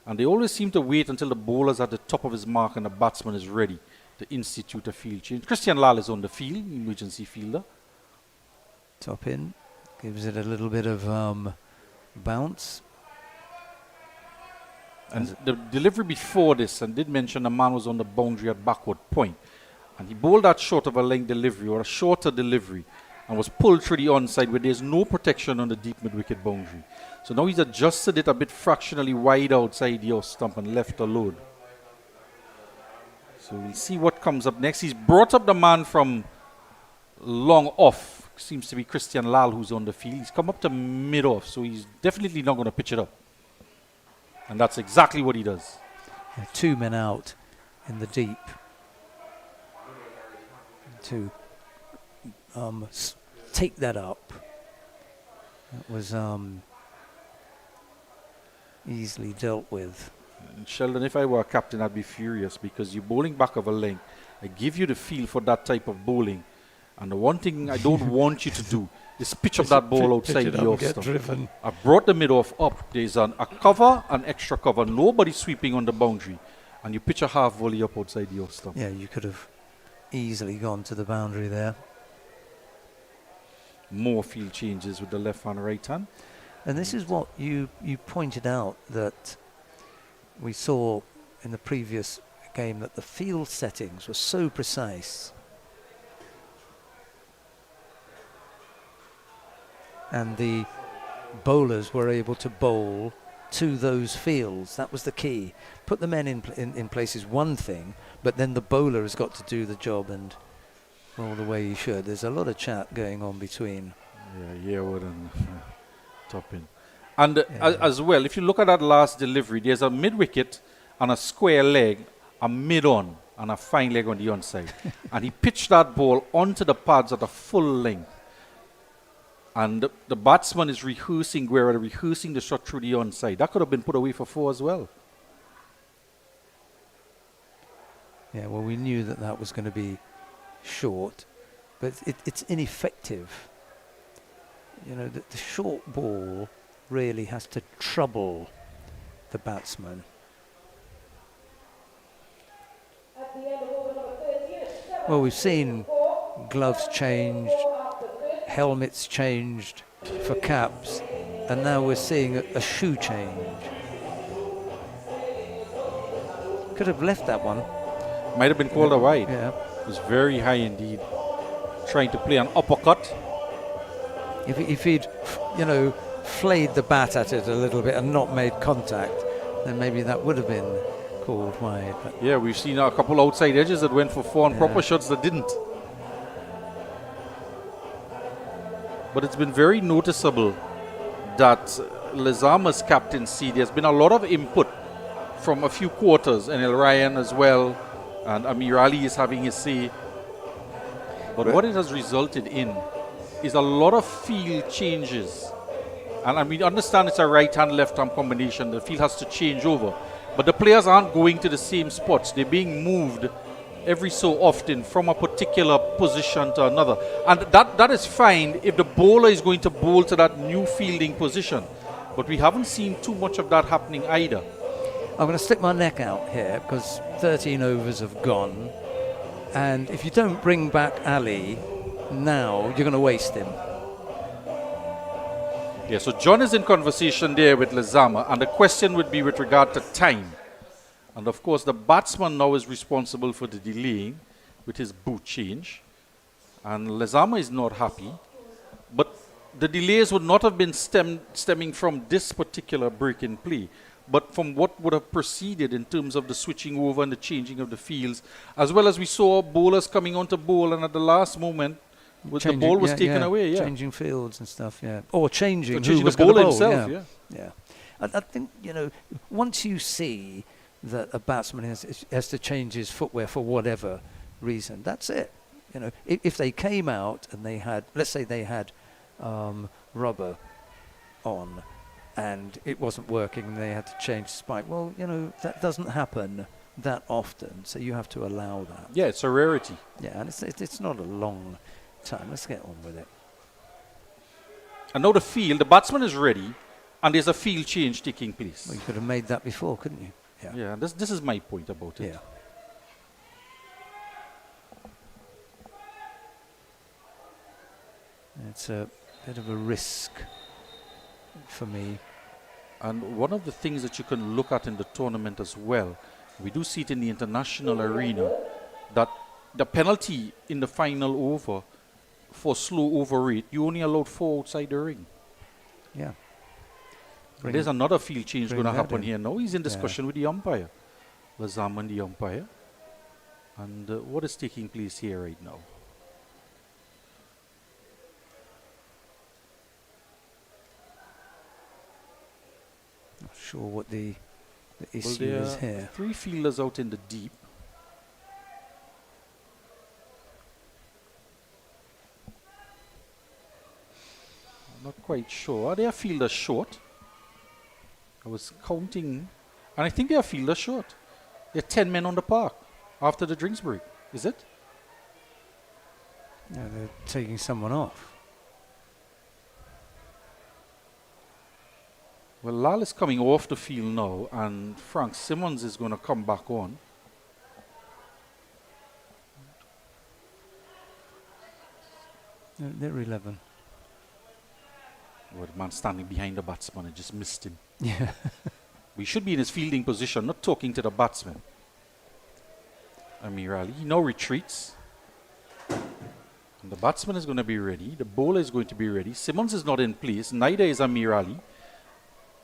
And they always seem to wait until the bowler's at the top of his mark and the batsman is ready to institute a field change. Christian Lal is on the field, emergency fielder. Top in, gives it a little bit of bounce. And the delivery before this, and did mention the man was on the boundary at backward point. And he bowled that short of a length delivery or a shorter delivery and was pulled through the onside where there's no protection on the deep mid-wicket boundary. So now he's adjusted it a bit fractionally wide outside the off stump and left alone. So we'll see what comes up next. He's brought up the man from long off seems to be Christian Lal, who's on the field. He's come up to mid-off, so he's definitely not going to pitch it up. And that's exactly what he does. Yeah, 2 men out in the deep to take that up. That was easily dealt with. And Sheldon, if I were a captain, I'd be furious because you're bowling back of a length. I give you the feel for that type of bowling. And the one thing I don't want you to do is pitch up that ball outside the off stump. I brought the mid-off up. There's a cover, an extra cover. Nobody sweeping on the boundary. And you pitch a half volley up outside the off stump. Yeah, you could have easily gone to the boundary there. More field changes with the left hand, right hand. And this is what you pointed out, that we saw in the previous game, that the field settings were so precise. And the bowlers were able to bowl to those fields. That was the key. Put the men in place is one thing, but then the bowler has got to do the job and roll the way he should. There's a lot of chat going on between. Yeah, Yearwood and Toppin. And as well, if you look at that last delivery, there's a mid-wicket and a square leg, a mid-on, and a fine leg on the onside. And he pitched that ball onto the pads at a full length. And the batsman is rehearsing the shot through the onside. That could have been put away for 4 as well. Yeah, well, we knew that was going to be short, but it's ineffective. You know, the short ball really has to trouble the batsman. Well, we've seen gloves changed, helmets changed for caps, and now we're seeing a shoe change. Could have left that one. Might have been called a wide. Yeah. It was very high indeed. Trying to play an uppercut. If he'd, flayed the bat at it a little bit and not made contact, then maybe that would have been called wide. But yeah, we've seen a couple outside edges that went for 4 and proper shots that didn't. But it's been very noticeable that Lezama's captaincy, there's been a lot of input from a few quarters, and El Ryan as well, and Amir Ali is having his say. But what it has resulted in is a lot of field changes. And we understand it's a right-hand, left-hand combination. The field has to change over. But the players aren't going to the same spots. They're being moved every so often from a particular position to another. And that is fine if the bowler is going to bowl to that new fielding position. But we haven't seen too much of that happening either. I'm going to stick my neck out here because 13 overs have gone. And if you don't bring back Ali now, you're going to waste him. Yeah, so John is in conversation there with Lezama, and the question would be with regard to time. And of course, the batsman now is responsible for the delaying with his boot change. And Lezama is not happy. But the delays would not have been stemming from this particular break in play, but from what would have proceeded in terms of the switching over and the changing of the fields, as well as we saw bowlers coming on to bowl, and at the last moment, the ball was taken away. Yeah, changing fields and stuff. Yeah, or changing the bowler himself. Yeah. I think once you see that a batsman has to change his footwear for whatever reason, that's it. If they came out and they had, let's say they had rubber on, and it wasn't working and they had to change the spike. Well, that doesn't happen that often, so you have to allow that. Yeah, it's a rarity. Yeah, and it's not a long time. Let's get on with it. And now the batsman is ready, and there's a field change taking place. Well, you could have made that before, couldn't you? Yeah, this is my point about it. Yeah. It's a bit of a risk for me. And one of the things that you can look at in the tournament as well, we do see it in the international arena, that the penalty in the final over for slow over rate, you only allowed 4 outside the ring. Yeah. There's another field change going to happen here now. He's in discussion with the umpire, Lezama and the umpire. And what is taking place here right now? sure what the Well, issue there is are here. 3 fielders out in the deep. I'm not quite sure. Are their fielders short? I was counting, and I think they are fielders short. There are 10 men on the park after the drinks break. Is it? Yeah, they're taking someone off. Well, Lal is coming off the field now, and Frank Simmons is going to come back on. They're 11. Well, the man standing behind the batsman, I just missed him. Yeah. We should be in his fielding position, not talking to the batsman. Amir Ali, he now retreats. And the batsman is going to be ready. The bowler is going to be ready. Simmons is not in place. Neither is Amir Ali.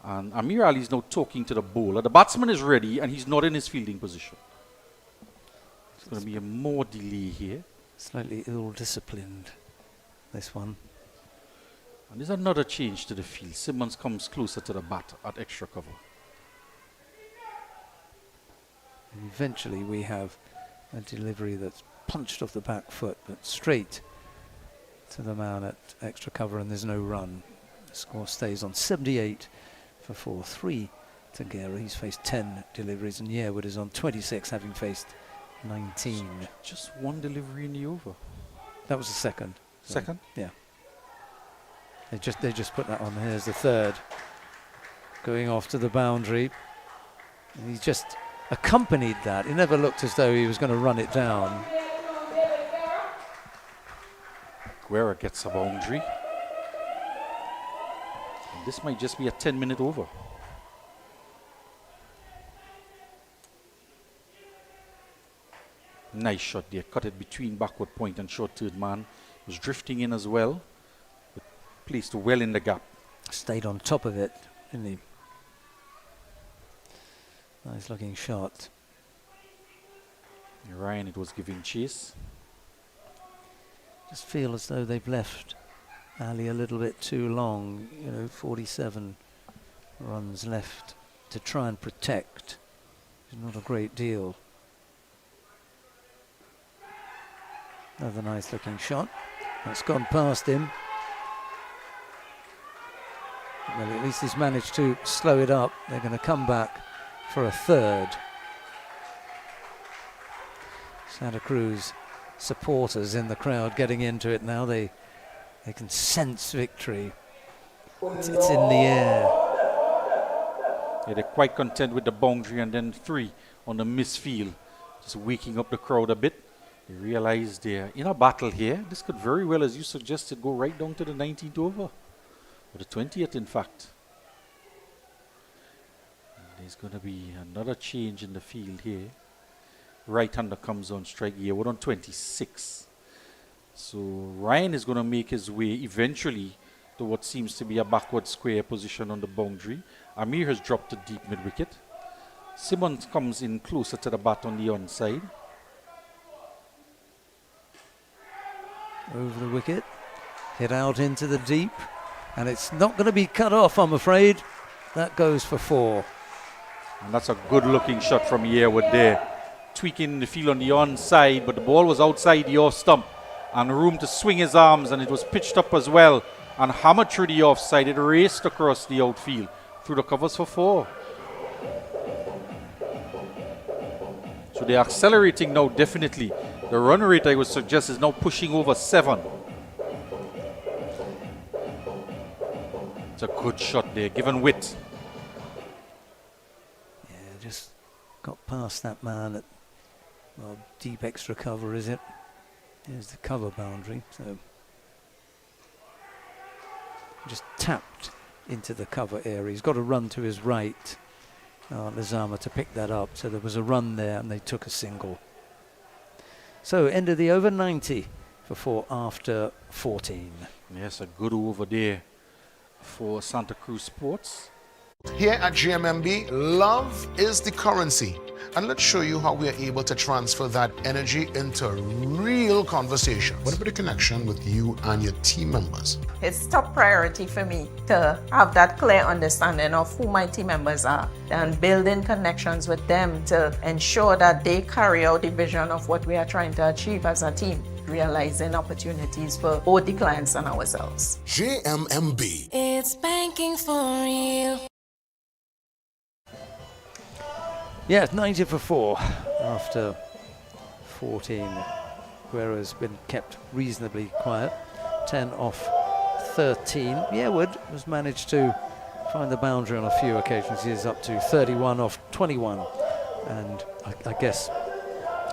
And Amir Ali is now talking to the bowler. The batsman is ready, and he's not in his fielding position. There's going to be a more delay here. Slightly ill-disciplined, this one. And there's another change to the field. Simmons comes closer to the bat at extra cover. And eventually we have a delivery that's punched off the back foot, but straight to the man at extra cover, and there's no run. The score stays on 78 for 4-3 to Guerra. He's faced 10 deliveries, and Yearwood is on 26, having faced 19. Just one delivery in the over. That was the second. Second? Yeah. They just put that on. Here's the third. Going off to the boundary. And he just accompanied that. He never looked as though he was going to run it down. Guerra gets a boundary. And this might just be a 10-minute over. Nice shot there. Cut it between backward point and short third man. Was drifting in as well. But placed well in the gap. Stayed on top of it, didn't he? Nice looking shot. Ryan, it was giving chase. Just feel as though they've left Ali a little bit too long. 47 runs left to try and protect. It's not a great deal. Another nice looking shot. That's gone past him. Well, at least he's managed to slow it up. They're going to come back for a third. Santa Cruz supporters in the crowd getting into it now. They can sense victory. It's in the air. Yeah, they're quite content with the boundary, and then 3 on the misfield, just waking up the crowd a bit. They realize they're in a battle here. This could very well, as you suggested, go right down to the 19th over, or the 20th in fact. And there's going to be another change in the field here. Right-hander comes on strike here. We're on 26. So Ryan is going to make his way eventually to what seems to be a backward square position on the boundary. Amir has dropped a deep mid-wicket. Simmons comes in closer to the bat on the onside. Over the wicket. Hit out into the deep. And it's not going to be cut off, I'm afraid. That goes for 4. And that's a good-looking shot from Yearwood there. Tweaking the field on the onside, but the ball was outside the off stump and room to swing his arms, and it was pitched up as well and hammered through the offside. It raced across the outfield through the covers for 4. So they're accelerating now, definitely. The run rate, I would suggest, is now pushing over 7. It's a good shot there, given width. Yeah, just got past that man at deep extra cover, is it? Here's the cover boundary, so just tapped into the cover area. He's got to run to his right, Lizama, to pick that up. So there was a run there, and they took a single. So end of the over, 90 for 4 after 14. Yes, a good over there for Santa Cruz Sports. Here at GMMB, love is the currency. and let's show you how we are able to transfer that energy into real conversation. What about the connection with you and your team members? It's top priority for me to have that clear understanding of who my team members are and building connections with them to ensure that they carry out the vision of what we are trying to achieve as a team, realizing opportunities for both the clients and ourselves. JMMB. It's banking for you. Yeah, it's 90 for 4 after 14. Guerrero's been kept reasonably quiet. 10 off 13. Yearwood has managed to find the boundary on a few occasions. He is up to 31 off 21. And I guess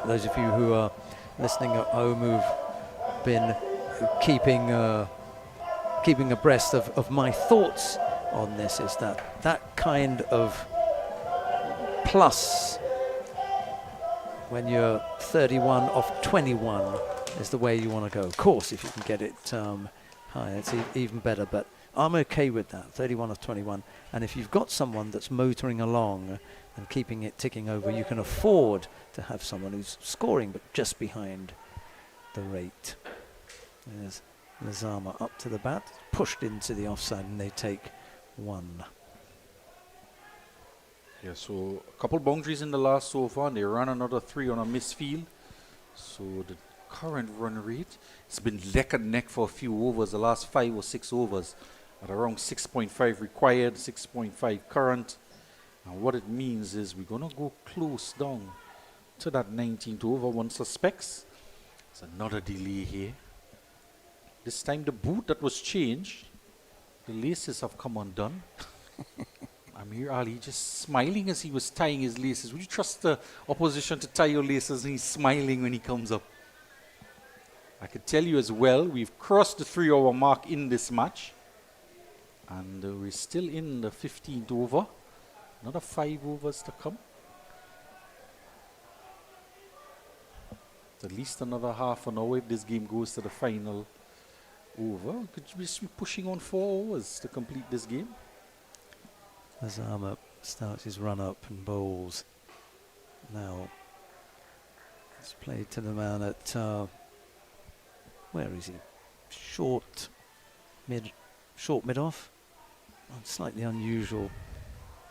those of you who are listening at home who've been keeping abreast of my thoughts on this is that kind of plus when you're 31 off 21 is the way you want to go. Of course, if you can get it higher, it's even better, but I'm okay with that, 31 off 21. And if you've got someone that's motoring along and keeping it ticking over, you can afford to have someone who's scoring but just behind the rate. There's Lazama up to the bat, pushed into the offside, and they take 1. Yeah, so a couple boundaries in the last so far, and they ran another 3 on a misfield. So the current run rate, it's been neck and neck for a few overs, the last 5 or 6 overs, at around 6.5 required, 6.5 current. And what it means is we're going to go close down to that 19th over. One suspects. There's another delay here. This time the boot that was changed, the laces have come undone. Amir Ali just smiling as he was tying his laces. Would you trust the opposition to tie your laces and he's smiling when he comes up? I could tell you as well, we've crossed the 3-hour mark in this match. And we're still in the 15th over. Another 5 overs to come. It's at least another half an hour if this game goes to the final over. Could you be pushing on 4 overs to complete this game? Lazama starts his run up and bowls. Now it's played to the man at where is he? Short mid off. Slightly unusual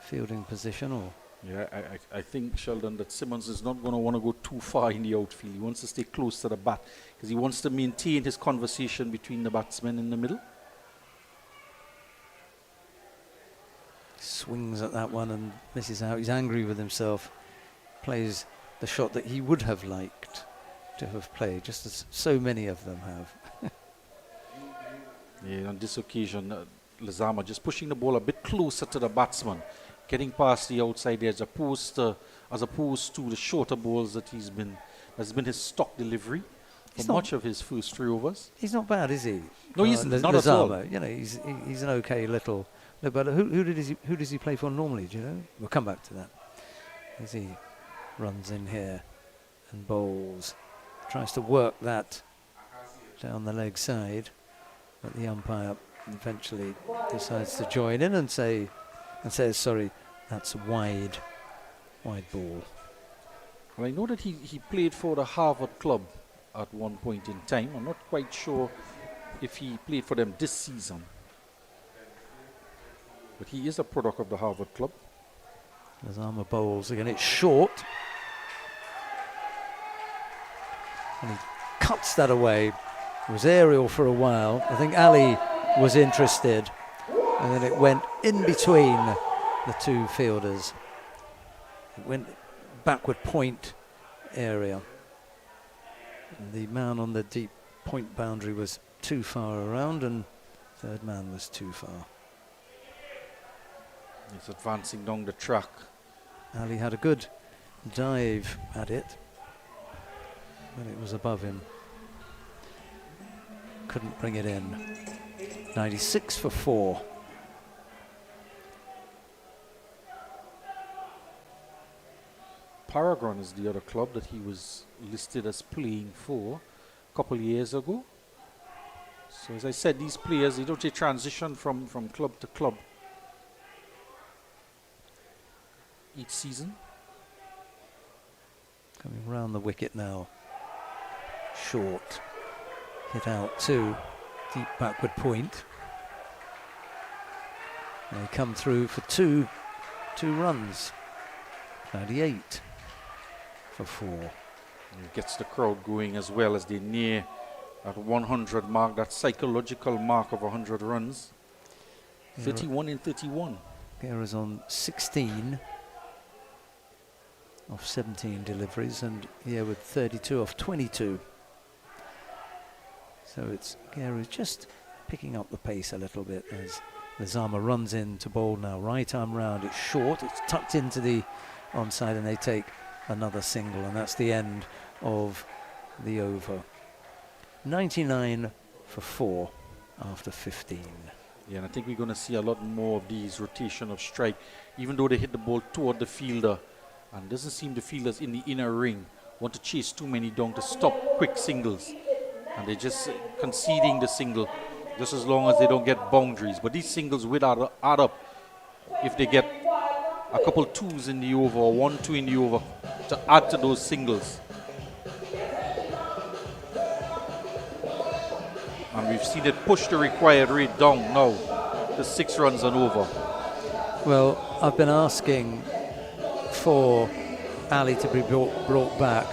fielding position, or yeah, I think, Sheldon, that Simmons is not going to want to go too far in the outfield. He wants to stay close to the bat because he wants to maintain his conversation between the batsmen in the middle. Swings at that one and misses out. He's angry with himself. Plays the shot that he would have liked to have played, just as so many of them have. Yeah, on this occasion, Lazama just pushing the ball a bit closer to the batsman, getting past the outside edge, as opposed to the shorter balls that has been his stock delivery for much of his first 3 overs. He's not bad, is he? No, he's not at all. You know, he's an okay little. No, but who does he play for normally? Do you know? We'll come back to that. As he runs in here and bowls, tries to work that down the leg side, but the umpire eventually decides to join in and says, sorry, that's wide ball. Well, I know that he played for the Harvard club at one point in time. I'm not quite sure if he played for them this season. But he is a product of the Harvard club. Lazama bowls again. It's short. And he cuts that away. It was aerial for a while. I think Ali was interested. And then it went in between the 2 fielders. It went backward point area. And the man on the deep point boundary was too far around, and third man was too far. He's advancing down the track. Ali had a good dive at it, but it was above him. Couldn't bring it in. 96 for 4. Paragon is the other club that he was listed as playing for a couple of years ago. So as I said, these players, they transition from club to club each season. Coming round the wicket now. Short. Hit out to deep backward point. They come through for two runs. 98 for 4. It gets the crowd going as well as they near that 100 mark, that psychological mark of 100 runs. 31 in 31. Gera's on 16 of 17 deliveries, and here with 32 of 22. So it's Gera's just picking up the pace a little bit as Lizama runs in to bowl now. Right arm round, it's short, it's tucked into the onside, and they take another single, and that's the end of the over. 99 for 4 after 15. Yeah, and I think we're going to see a lot more of these rotation of strike, even though they hit the ball toward the fielder. And doesn't seem the fielders in the inner ring want to chase too many down to stop quick singles. And they're just conceding the single just as long as they don't get boundaries. But these singles will add up if they get a couple twos in the over or 1-2 in the over to add to those singles. And we've seen it push the required rate down now to 6 runs and over. Well, I've been asking for Ali to be brought back.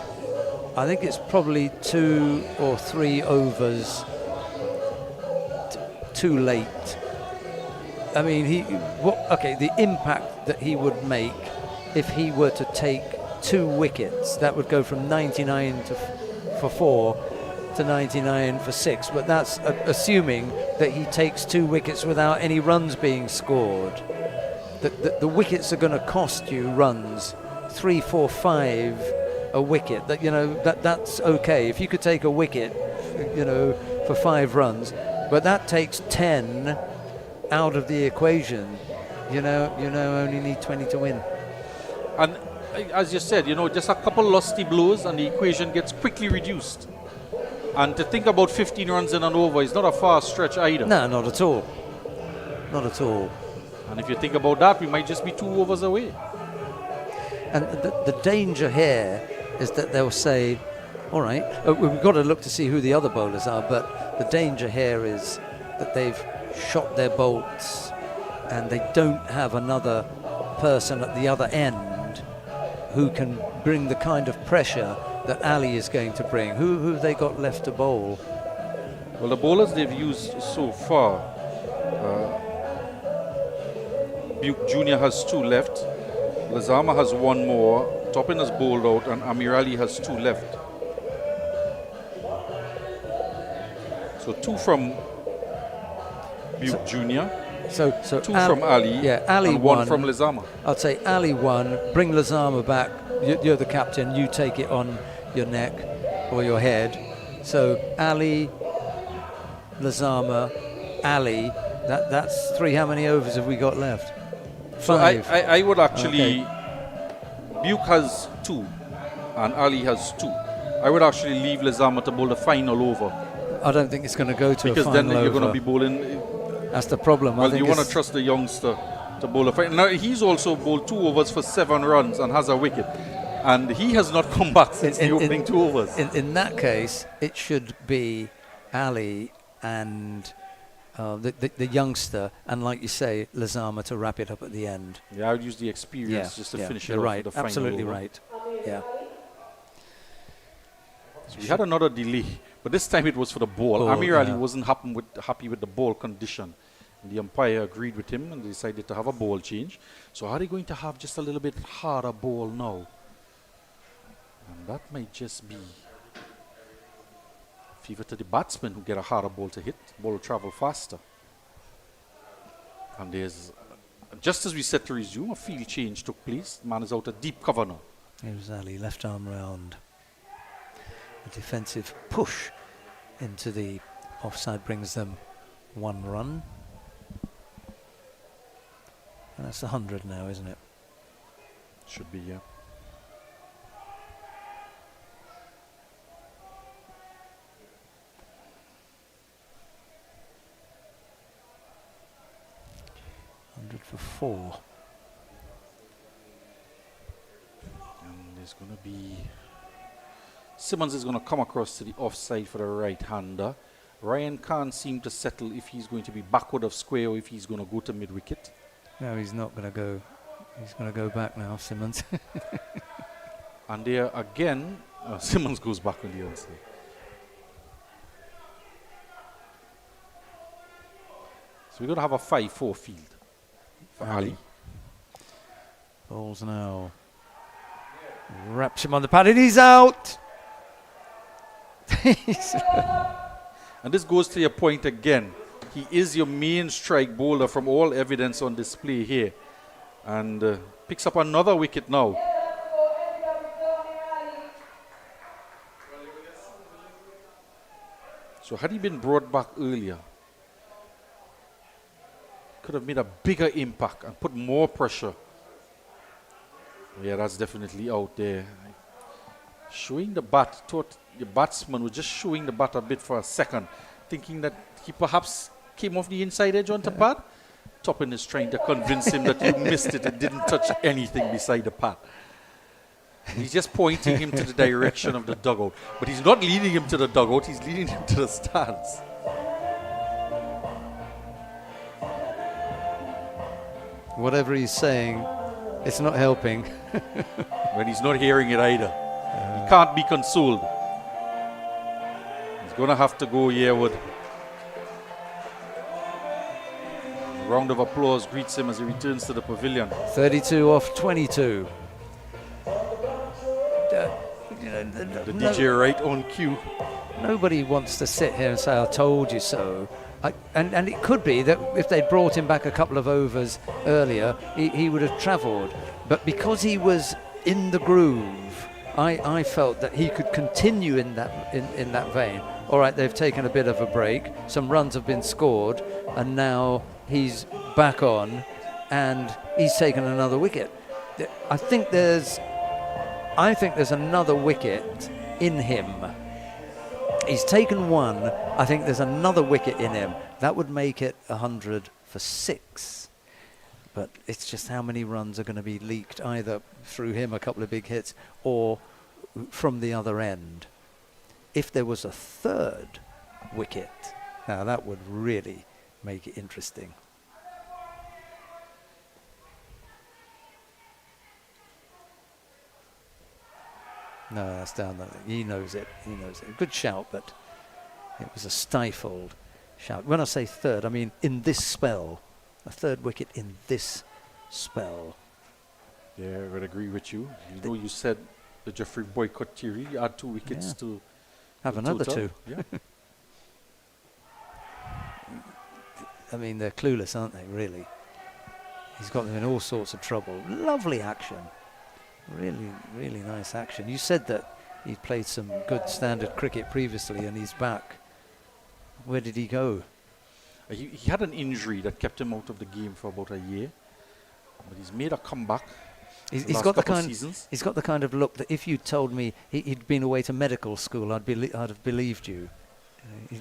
I think it's probably 2 or 3 overs too late. I mean, the impact that he would make if he were to take 2 wickets, that would go from 99 for 4 to 99 for 6, but that's assuming that he takes 2 wickets without any runs being scored. The wickets are going to cost you runs, 3, 4, 5 a wicket. That's okay if you could take a wicket, for 5 runs, but that takes 10 out of the equation. Only need 20 to win. And as you said, just a couple lusty blows and the equation gets quickly reduced. And to think about 15 runs in and over is not a far stretch either. No, not at all. Not at all. And if you think about that, we might just be 2 overs away. And the danger here is that they'll say, all right, we've got to look to see who the other bowlers are, but the danger here is that they've shot their bolts and they don't have another person at the other end who can bring the kind of pressure that Ali is going to bring. Who have they got left to bowl? Well, the bowlers they've used so far, Buke Jr. has 2 left, Lizama has 1 more, Toppin has bowled out, and Amir Ali has 2 left. So 2 from Buke Jr., So 2 from Ali, Ali and 1 from Lizama. I'd say Ali 1, bring Lizama back, you're the captain, you take it on your neck or your head. So Ali, Lizama, Ali, that's 3. How many overs have we got left? 5. So I would actually, Buke has 2 and Ali has 2. I would actually leave Lizama to bowl the final over. I don't think it's going to go to because a final then you're going to over. be bowling. That's the problem. Well, you want to trust the youngster to bowl a final. Now, he's also bowled 2 overs for 7 runs and has a wicket. And he has not come back since the opening 2 overs. In that case, it should be Ali and the youngster, and like you say, Lizama to wrap it up at the end. Yeah, I would use the experience just to finish it off right. with the final Absolutely over. right. Yeah. So we had another delay, but this time it was for the ball. Amir Ali wasn't happy with the ball condition. And the umpire agreed with him and decided to have a ball change. So are they going to have just a little bit harder ball now? And that might just be favor to the batsmen who get a harder ball to hit. Ball will travel faster. And there's, just as we set to resume, a field change took place. The man is out of deep cover now. Here's Ali, left arm round. A defensive push into the offside brings them 1 run. And that's 100 now, isn't it? Should be, yeah. For 4. And there's going to be Simmons is going to come across to the offside for the right-hander. Ryan can't seem to settle if he's going to be backward of square or if he's going to go to mid-wicket. No, he's not going to go. He's going to go back now, Simmons. And there again, Simmons goes back on the onside. So we're going to have a 5-4 field for Ali. Bowls now. Wraps him on the pad and he's out. And this goes to your point again. He is your main strike bowler from all evidence on display here. And picks up another wicket now. So had he been brought back earlier, could have made a bigger impact and put more pressure. Yeah, that's definitely out there. Showing the bat, thought the batsman was just showing the bat a bit for a second, thinking that he perhaps came off the inside edge onto pad. Toppin is trying to convince him that you missed it. It didn't touch anything beside the pad. He's just pointing him to the direction of the dugout. But he's not leading him to the dugout, he's leading him to the stands. Whatever he's saying, it's not helping. When he's not hearing it either. He can't be consoled. He's going to have to go Yearwood. A round of applause greets him as he returns to the pavilion. 32 off 22. The DJ right on cue. Nobody wants to sit here and say, I told you so. And it could be that if they'd brought him back a couple of overs earlier, he would have travelled. But because he was in the groove, I felt that he could continue in that vein. All right, they've taken a bit of a break. Some runs have been scored, and now he's back on, and he's taken another wicket. I think there's another wicket in him. He's taken one. I think there's another wicket in him. That would make it 100 for 6. But it's just how many runs are going to be leaked either through him, a couple of big hits, or from the other end. If there was a third wicket, now that would really make it interesting. No, that's down there. He knows it. He knows it. Good shout, but it was a stifled shout. When I say third, I mean in this spell. A third wicket in this spell. Yeah, I would agree with you. You know, you said the Jeffrey boycott theory. You add 2 wickets to have another total. 2. Yeah. I mean, they're clueless, aren't they, really? He's got them in all sorts of trouble. Lovely action. Really, really nice action. You said that he'd played some good standard cricket previously and he's back. Where did he go? He had an injury that kept him out of the game for about a year. But he's made a comeback. He's got the kind of look that if you told me he'd been away to medical school, I'd have believed you.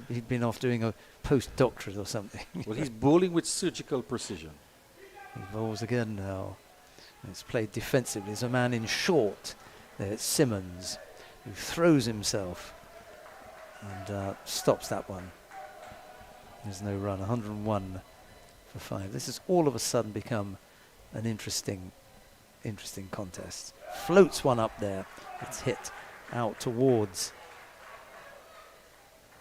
He'd been off doing a postdoctorate or something. Well, he's bowling with surgical precision. He bowls again now. It's played defensively. There's a man in short there, it's Simmons, who throws himself and stops that one. There's no run. 101 for 5. This has all of a sudden become an interesting contest. Floats one up there. It's hit out towards.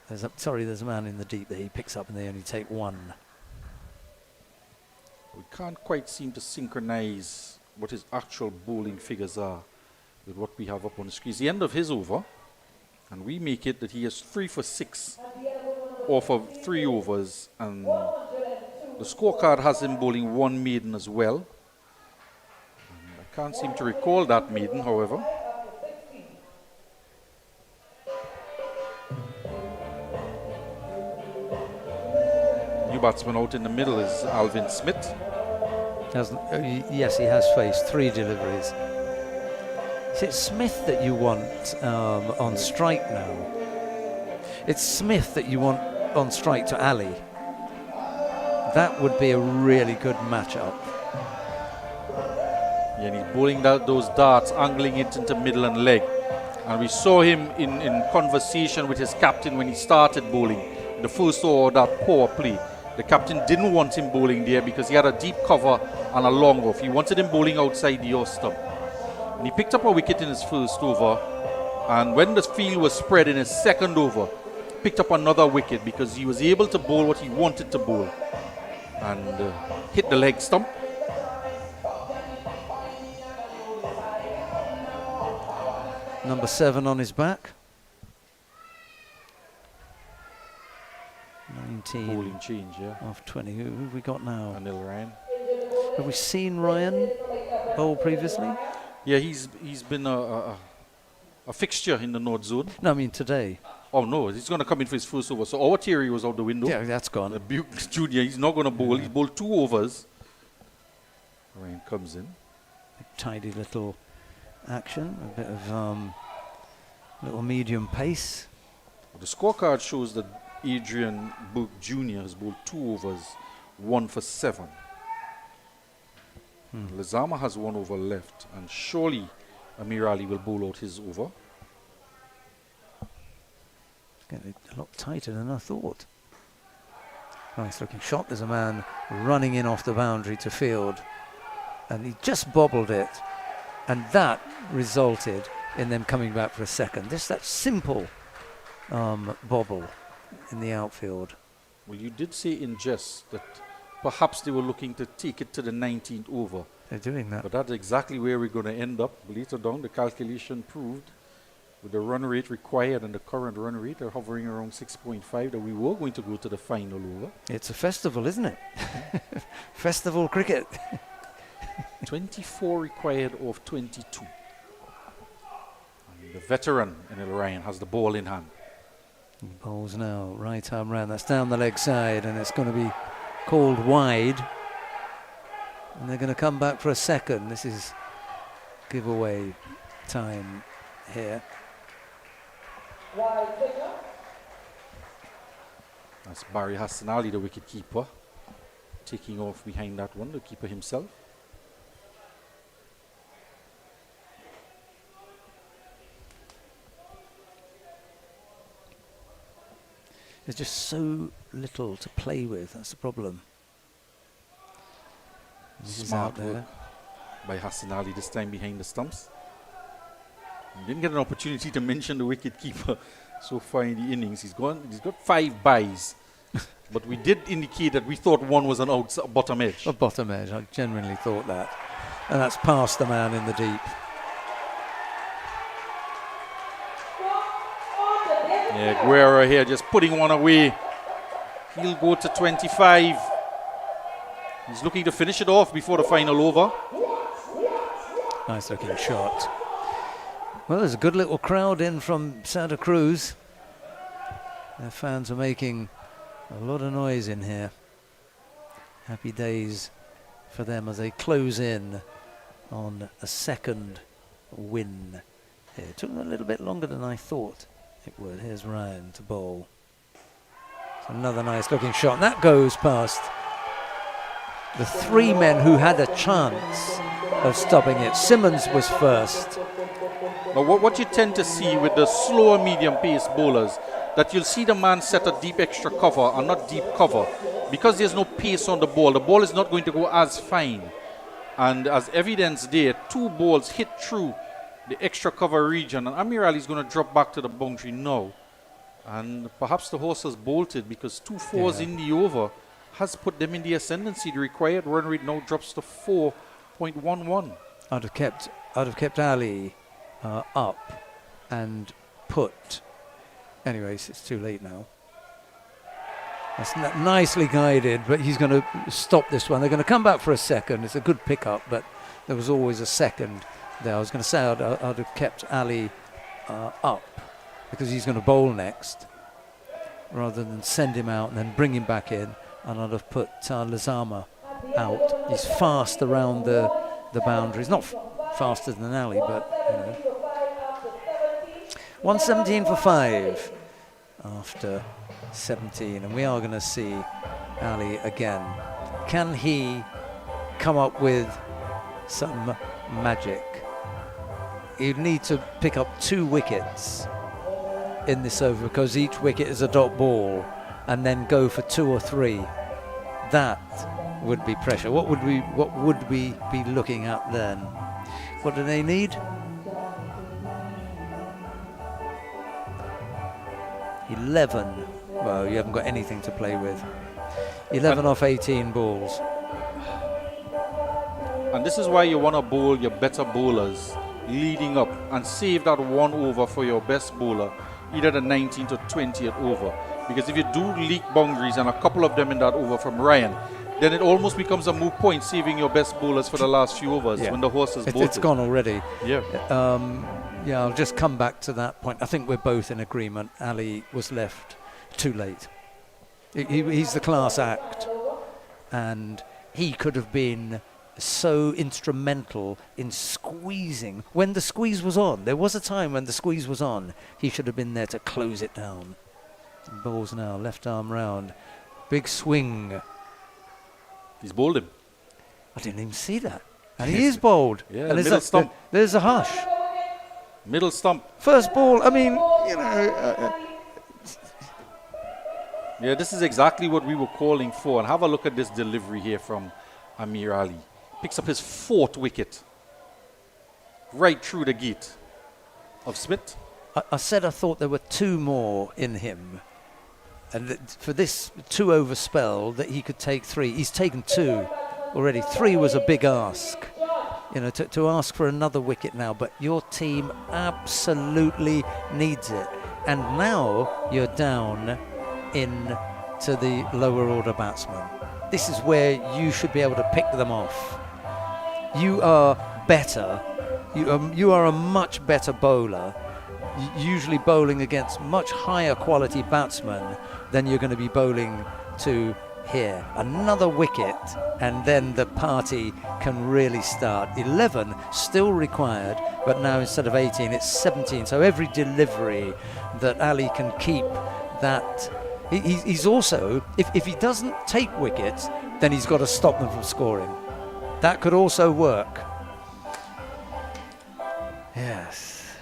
There's a man in the deep there. He picks up and they only take 1. We can't quite seem to synchronize what his actual bowling figures are with what we have up on the screen. It's the end of his over, and we make it that he is 3 for 6 off of 3 overs, and the scorecard has him bowling 1 maiden as well. And I can't seem to recall that maiden, however. New batsman out in the middle is Alvin Smith. Yes, he has faced 3 deliveries. Is it Smith that you want on strike now? It's Smith that you want on strike to Ali. That would be a really good matchup. Yeah, and he's bowling those darts, angling it into middle and leg. And we saw him in conversation with his captain when he started bowling. The first over, that power play. The captain didn't want him bowling there because he had a deep cover and a long off. He wanted him bowling outside the off stump. And he picked up a wicket in his first over. And when the field was spread in his second over, picked up another wicket because he was able to bowl what he wanted to bowl. And hit the leg stump. Number 7 on his back. 19. Bowling change, yeah. Off 20. Who have we got now? Anil Ryan. Have we seen Ryan bowl previously? Yeah, he's been a fixture in the North Zone. No, I mean today. Oh no, he's going to come in for his first over. So our theory was out the window. Yeah, that's gone. Buke Junior, he's not going to bowl. He's bowled 2 overs. Ryan comes in. A tidy little action, a bit of little medium pace. The scorecard shows that Adrian Buke Jr. has bowled 2 overs, 1 for 7. Lizama has 1 over left, and surely Amir Ali will bowl out his over. Getting a lot tighter than I thought. Nice looking shot. There's a man running in off the boundary to field, and he just bobbled it, and that resulted in them coming back for a second. Just that simple bobble in the outfield. Well, you did say in jest that perhaps they were looking to take it to the 19th over. They're doing that. But that's exactly where we're going to end up. Later down, the calculation proved with the run rate required and the current run rate are hovering around 6.5 that we were going to go to the final over. It's a festival, isn't it? Festival cricket. 24 required of 22. And the veteran, Anil Ryan, has the ball in hand. He bowls now, right arm round. That's down the leg side, and it's going to be called wide. And they're going to come back for a second. This is giveaway time here. That's Barry Hassan Ali, the wicket keeper, taking off behind that one, the keeper himself. There's just so little to play with. That's the problem. He's out Smart work there by Hassan Ali, this time behind the stumps. He didn't get an opportunity to mention the wicket keeper so far in the innings. He's got 5 byes, but we did indicate that we thought one was an bottom edge. A bottom edge. I genuinely thought that, and that's past the man in the deep. Yeah, Guerra here just putting one away. He'll go to 25. He's looking to finish it off before the final over. Nice looking shot. Well, there's a good little crowd in from Santa Cruz. Their fans are making a lot of noise in here. Happy days for them as they close in on a second win here. It took them a little bit longer than I thought it would. Here's Ryan to bowl. It's another nice looking shot, and that goes past the 3 men who had a chance of stopping it. Simmons was first. But what you tend to see with the slower medium pace bowlers, that you'll see the man set a deep extra cover or not deep cover. Because there's no pace on the ball is not going to go as fine. And as evidence there, 2 balls hit through the extra cover region, and Amir Ali is going to drop back to the boundary now. And perhaps the horse has bolted because 2 fours in the over has put them in the ascendancy. The required run rate now drops to 4.11. I'd have kept Ali up and put. Anyways, it's too late now. That's nicely guided, but he's going to stop this one. They're going to come back for a second. It's a good pickup, but there was always a second there. I was going to say I'd have kept Ali up because he's going to bowl next, rather than send him out and then bring him back in. And I'd have put Lizama out. He's fast around the boundaries. Not faster than Ali, but you know. 117 for 5 after 17, and we are going to see Ali again. Can he come up with some magic he'd need to pick up 2 wickets in this over because each wicket is a dot ball, and then go for 2 or 3. That would be pressure. What would we be looking at then? What do they need? 11. Well, you haven't got anything to play with. 11 off 18 balls. And this is why you want to bowl your better bowlers leading up and save that 1 over for your best bowler, either the 19th or 20th over. Because if you do leak boundaries and a couple of them in that over from Ryan, then it almost becomes a moot point saving your best bowlers for the last few overs when the horse is bolted. It's gone already. Yeah. Yeah, I'll just come back to that point. I think we're both in agreement. Ali was left too late. He's the class act, and he could have been so instrumental in squeezing. When the squeeze was on, there was a time when the squeeze was on, he should have been there to close it down. Balls now, left arm round. Big swing. He's bowled him. I didn't even see that. And he is bowled. Yeah, and middle stump. There's a hush. Middle stump. First ball, I mean, you know. Yeah, this is exactly what we were calling for. And have a look at this delivery here from Amir Ali. Picks up his 4th wicket. Right through the gate of Smith. I said I thought there were 2 more in him. And for this 2 over spell that he could take 3. He's taken 2 already. 3 was a big ask. You know, to ask for another wicket now. But your team absolutely needs it. And now you're down in to the lower order batsmen. This is where you should be able to pick them off. You are better. You are a much better bowler, usually bowling against much higher quality batsmen than you're going to be bowling to here. Another wicket and then the party can really start. 11 still required, but now instead of 18 it's 17. So every delivery that Ali can keep that. He's also, if he doesn't take wickets, then he's got to stop them from scoring. That could also work. Yes.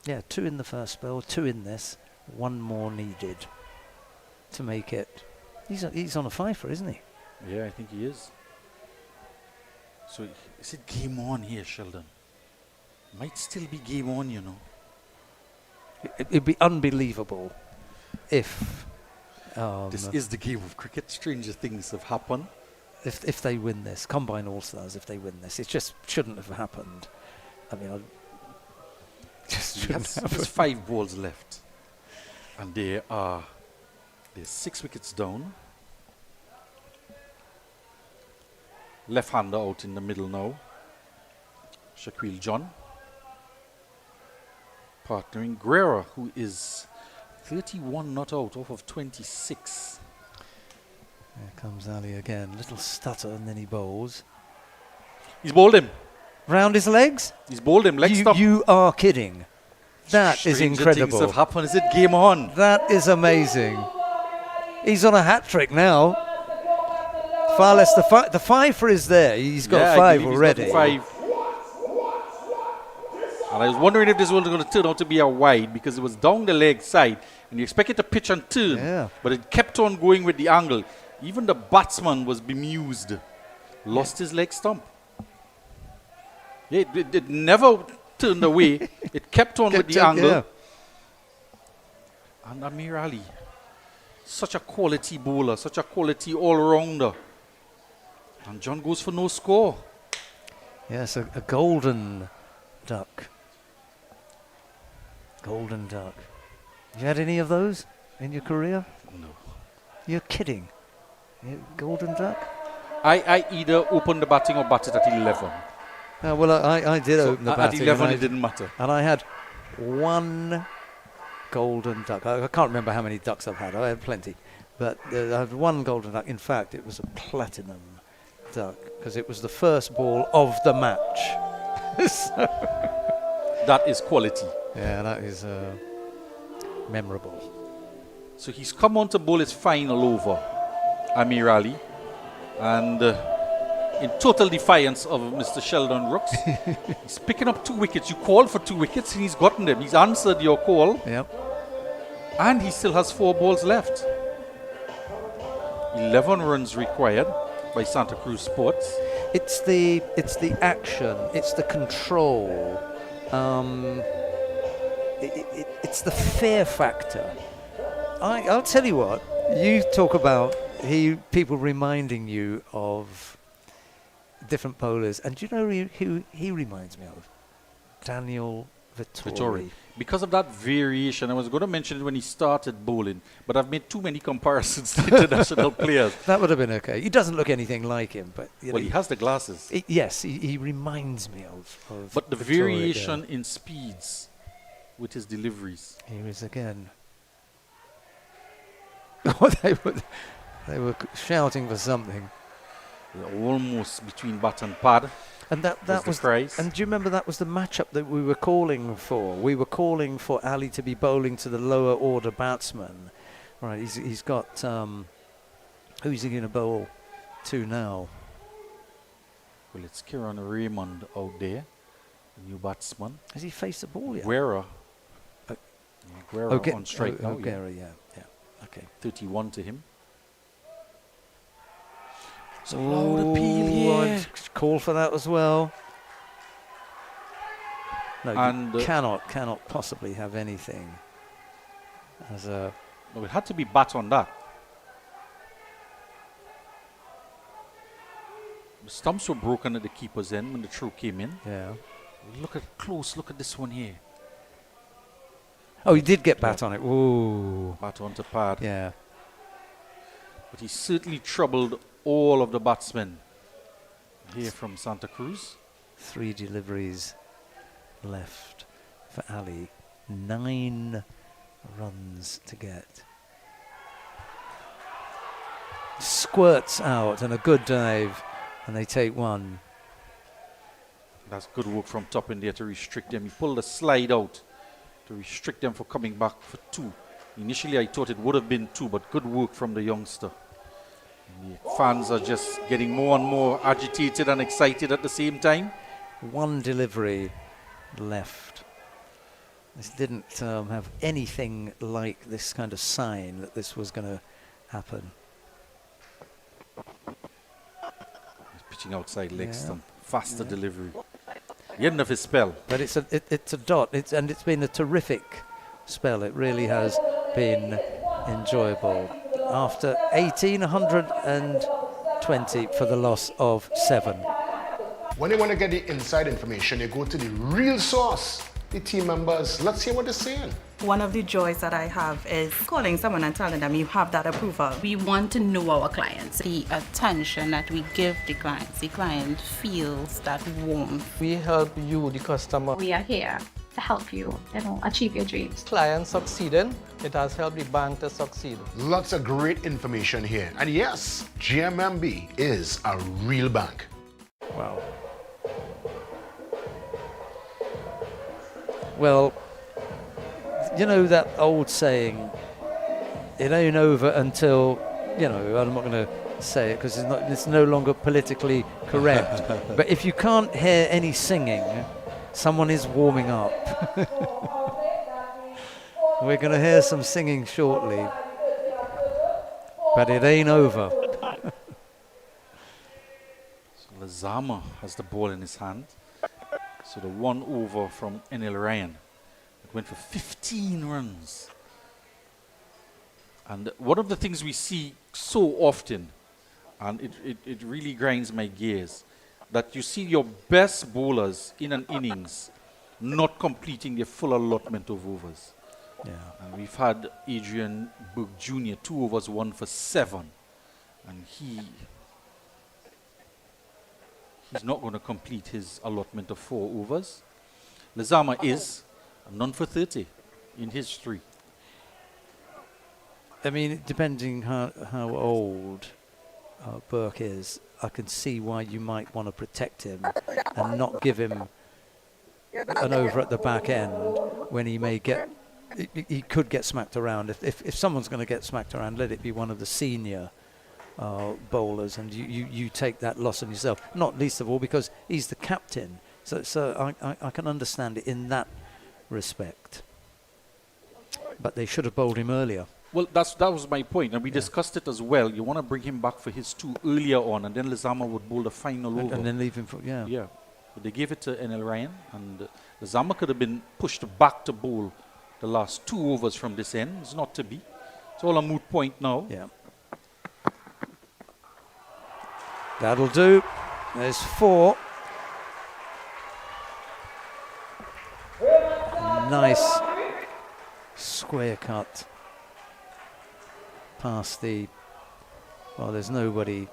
Yeah, 2 in the first spell, 2 in this, 1 more needed to make it. He's on a fifer, isn't he? Yeah, I think he is. So is it game on here, Sheldon? Might still be game on, you know. It'd be unbelievable if this is the game of cricket. Stranger things have happened. If they win this, Combine All-Stars, if they win this, it just shouldn't have happened. I mean, There's 5 balls left, and there's 6 wickets down. Left-hander out in the middle now. Shaquille John. Partnering Guerra, who is 31 not out off of 26. There comes Ali again. Little stutter and then he bowls. He's bowled him. Round his legs? He's bowled him. Leg stump. You are kidding. That is incredible. Things have happened. Is it game on? That is amazing. He's on a hat trick now. Far less the fifer is there. He's got 5 already. He's got 5. And I was wondering if this was going to turn out to be a wide because it was down the leg side and you expect it to pitch and turn, but it kept on going with the angle. Even the batsman was bemused. Lost his leg stump. Yeah, it never turned away. It kept on with the angle. Yeah. And Amir Ali, such a quality bowler, such a quality all-rounder. And John goes for no score. Yes, a golden duck. Golden duck. Have you had any of those in your career? No. You're kidding. Golden duck? I either opened the batting or batted at 11. Well, I did open the batting. At 11 it didn't matter. And I had 1 golden duck. I can't remember how many ducks I've had. I had plenty. But I had 1 golden duck. In fact, it was a platinum duck because it was the first ball of the match. That is quality. Yeah, that is memorable. So he's come on to bowl his final over, Amir Ali. And in total defiance of Mr. Sheldon Rooks. He's picking up 2 wickets. You called for 2 wickets and he's gotten them. He's answered your call. Yep. And he still has 4 balls left. 11 runs required by Santa Cruz Sports. It's the action. It's the control. It's the fear factor. I'll tell you what. You talk about people reminding you of different bowlers, and do you know who he reminds me of? Daniel Vittori. Because of that variation, I was going to mention it when he started bowling, but I've made too many comparisons to international players. That would have been okay. He doesn't look anything like him, but he has the glasses. Yes, he reminds me of. But the Vittori variation again. in speeds with his deliveries. Here is again. Oh, they were shouting for something. They're almost between bat and pad. And that was and do you remember that was the matchup that we were calling for? We were calling for Ali to be bowling to the lower order batsman. Right, he's got who's he going to bowl to now? Well, it's Kieran Raymond out there, the new batsman. Has he faced the ball yet? Guerra. Guerra on strike now. Guerra, yeah. Okay. 31 to him. It's a loud appeal here. I'd call for that as well. No, and you cannot possibly have anything as a... No, it had to be bat on that. The stumps were broken at the keeper's end when the throw came in. Yeah. Look at this one here. Oh, he did get bat on it. Ooh. Bat onto pad. Yeah. But he certainly troubled all of the batsmen here from Santa Cruz. 3 deliveries left for Ali. 9 runs to get. Squirts out and a good dive, and they take 1. That's good work from top in there to restrict them. He pulled a slide out to restrict them from coming back for 2. Initially I thought it would have been 2, but good work from the youngster. And the fans are just getting more and more agitated and excited at the same time. 1 delivery left. This didn't have anything like this kind of sign that this was going to happen. He's pitching outside leg stump. Faster delivery. The end of his spell. But it's a dot. And it's been a terrific spell. It really has been enjoyable. After 1,820 for the loss of 7. When you want to get the inside information, you go to the real source, the team members. Let's hear what they're saying. One of the joys that I have is calling someone and telling them you have that approval. We want to know our clients. The attention that we give the client feels that warmth. We help you, the customer. We are here to help you, achieve your dreams. Clients succeeding, it has helped the bank to succeed. Lots of great information here. And yes, GMMB is a real bank. Wow. Well, you know that old saying, it ain't over until, I'm not going to say it because it's no longer politically correct. But if you can't hear any singing, someone is warming up. We're going to hear some singing shortly. But it ain't over. So Lazama has the ball in his hand. So the 1 over from Enel Ryan. It went for 15 runs. And one of the things we see so often, and it really grinds my gears, that you see your best bowlers in an innings not completing their full allotment of overs. Yeah. And we've had Adrian Burke Jr., 2 overs, 1 for 7. And he's not going to complete his allotment of 4 overs. Lazama is none for 30 in history. I mean, depending how old Burke is, I can see why you might want to protect him and not give him an over at the back end when he may get, he could get smacked around. If someone's going to get smacked around, let it be one of the senior bowlers, and you take that loss on yourself. Not least of all because he's the captain. So I can understand it in that respect. But they should have bowled him earlier. Well, that was my point, and we discussed it as well. You want to bring him back for his 2 earlier on, and then Lizama would bowl the final over. And then leave him for, Yeah. But they gave it to NL Ryan, and Lizama could have been pushed back to bowl the last 2 overs from this end. It's not to be. It's all a moot point now. Yeah. That'll do. There's 4. Nice square cut past the, well, there's nobody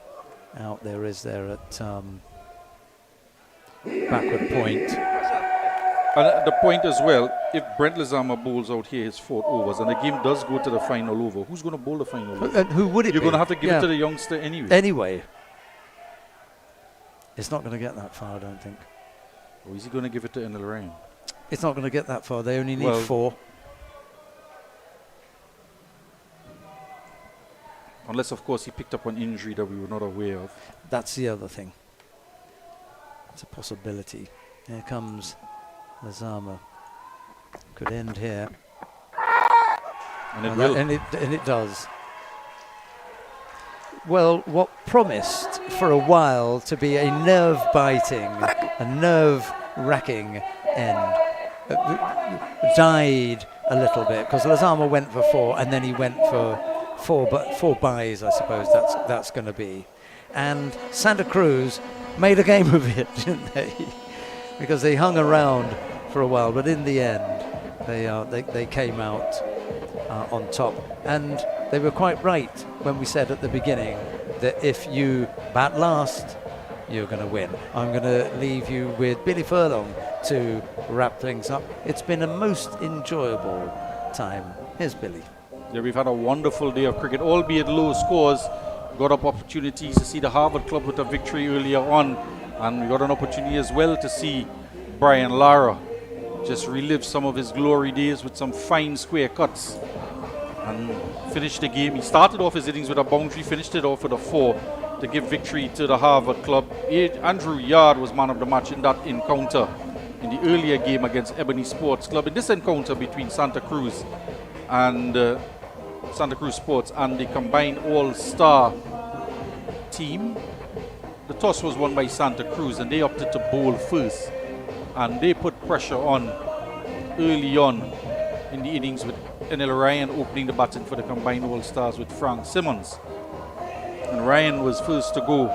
out there, is there, at backward point. And the point as well, if Brent Lizama bowls out here his 4th overs and the game does go to the final over, who's going to bowl the final over? And who would it You're be? going to have to give it to the youngster anyway. Anyway. It's not going to get that far, I don't think. Or is he going to give it to NL Ryan? It's not going to get that far. They only need 4. Unless, of course, he picked up an injury that we were not aware of. That's the other thing. It's a possibility. Here comes Lizama. Could end here. And it will. And it does. Well, what promised for a while to be a nerve-biting, a nerve-wracking end died a little bit because Lizama went for 4 and then he went for 4 buys, I suppose that's going to be. And Santa Cruz made a game of it, didn't they? Because they hung around for a while, but in the end they came out on top. And they were quite right when we said at the beginning that if you bat last, you're going to win. I'm going to leave you with Billy Furlong to wrap things up. It's been a most enjoyable time. Here's Billy. Yeah, we've had a wonderful day of cricket, albeit low scores. Got up opportunities to see the Harvard club with a victory earlier on, and we got an opportunity as well to see Brian Lara just relive some of his glory days with some fine square cuts and finish the game. He started off his innings with a boundary, finished it off with a 4 to give victory to the Harvard club. Andrew Yard was man of the match in that encounter in the earlier game against Ebony Sports Club. In this encounter between Santa Cruz and Santa Cruz Sports and the combined all-star team, the toss was won by Santa Cruz and they opted to bowl first, and they put pressure on early on in the innings with NL Ryan opening the baton for the combined all-stars with Frank Simmons. And Ryan was first to go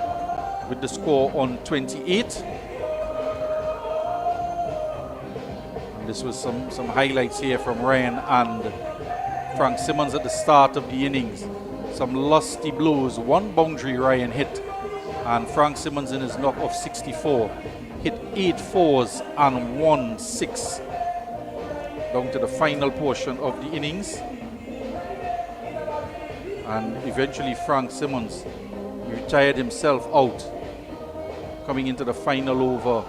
with the score on 28. And this was some highlights here from Ryan and Frank Simmons at the start of the innings. Some lusty blows. 1 boundary Ryan hit, and Frank Simmons in his knock of 64 hit 8 4s and 1 6 down to the final portion of the innings. And eventually Frank Simmons retired himself out coming into the final over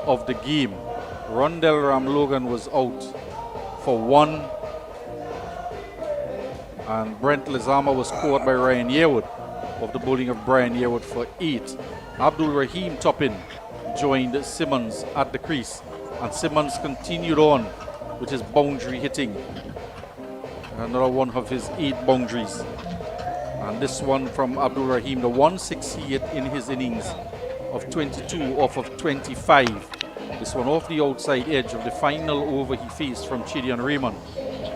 of the game. Rondell Ram Logan was out for 1, and Brent Lizama was scored by Ryan Yearwood of the bowling of Brian Yearwood for 8. Abdul Rahim Toppin joined Simmons at the crease, and Simmons continued on with his boundary hitting. Another one of his 8 boundaries. And this one from Abdul Rahim, the 1-6 he hit in his innings of 22 off of 25. This one off the outside edge of the final over he faced from Chidian Raymond.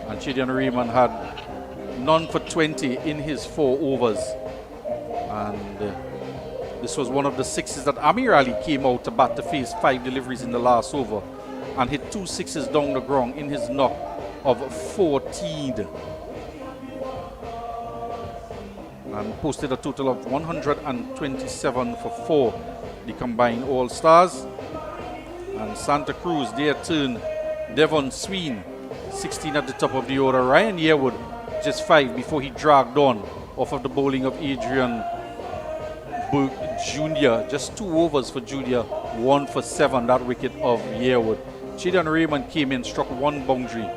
And Chidian Raymond had none for 20 in his 4 overs. And this was one of the 6s that Amir Ali came out to bat to face 5 deliveries in the last over and hit 2 6s down the ground in his knock of 14. And posted a total of 127 for 4, the combined all-stars. And Santa Cruz, their turn, Devon Sween, 16 at the top of the order. Ryan Yearwood, just 5 before he dragged on off of the bowling of Adrian Burke Jr. Just 2 overs for Jr., 1 for 7, that wicket of Yearwood. Chidian Raymond came in, struck 1 boundary,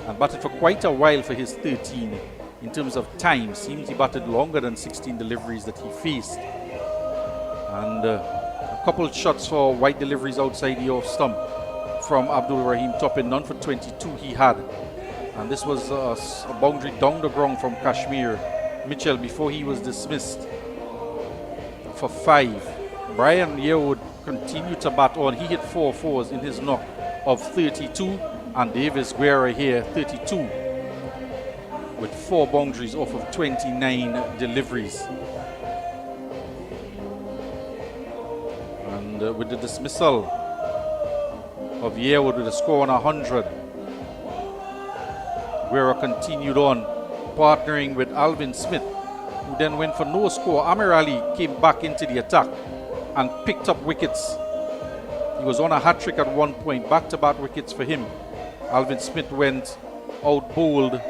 and batted for quite a while for his 13. in terms of time. Seems he batted longer than 16 deliveries that he faced. And a couple of shots for white deliveries outside the off stump from Abdul Rahim Toppin. None for 22 he had. And this was a boundary down the ground from Kashmir Mitchell before he was dismissed for 5. Brian Yearwood continued to bat on. He hit 4 fours in his knock of 32. And Davis Guerra here, 32, with 4 boundaries off of 29 deliveries. And with the dismissal of Yearwood with a score on 100, Guerra continued on, partnering with Alvin Smith, who then went for no score. Amir Ali came back into the attack and picked up wickets. He was on a hat-trick at one point, back-to-back wickets for him. Alvin Smith went out bowled.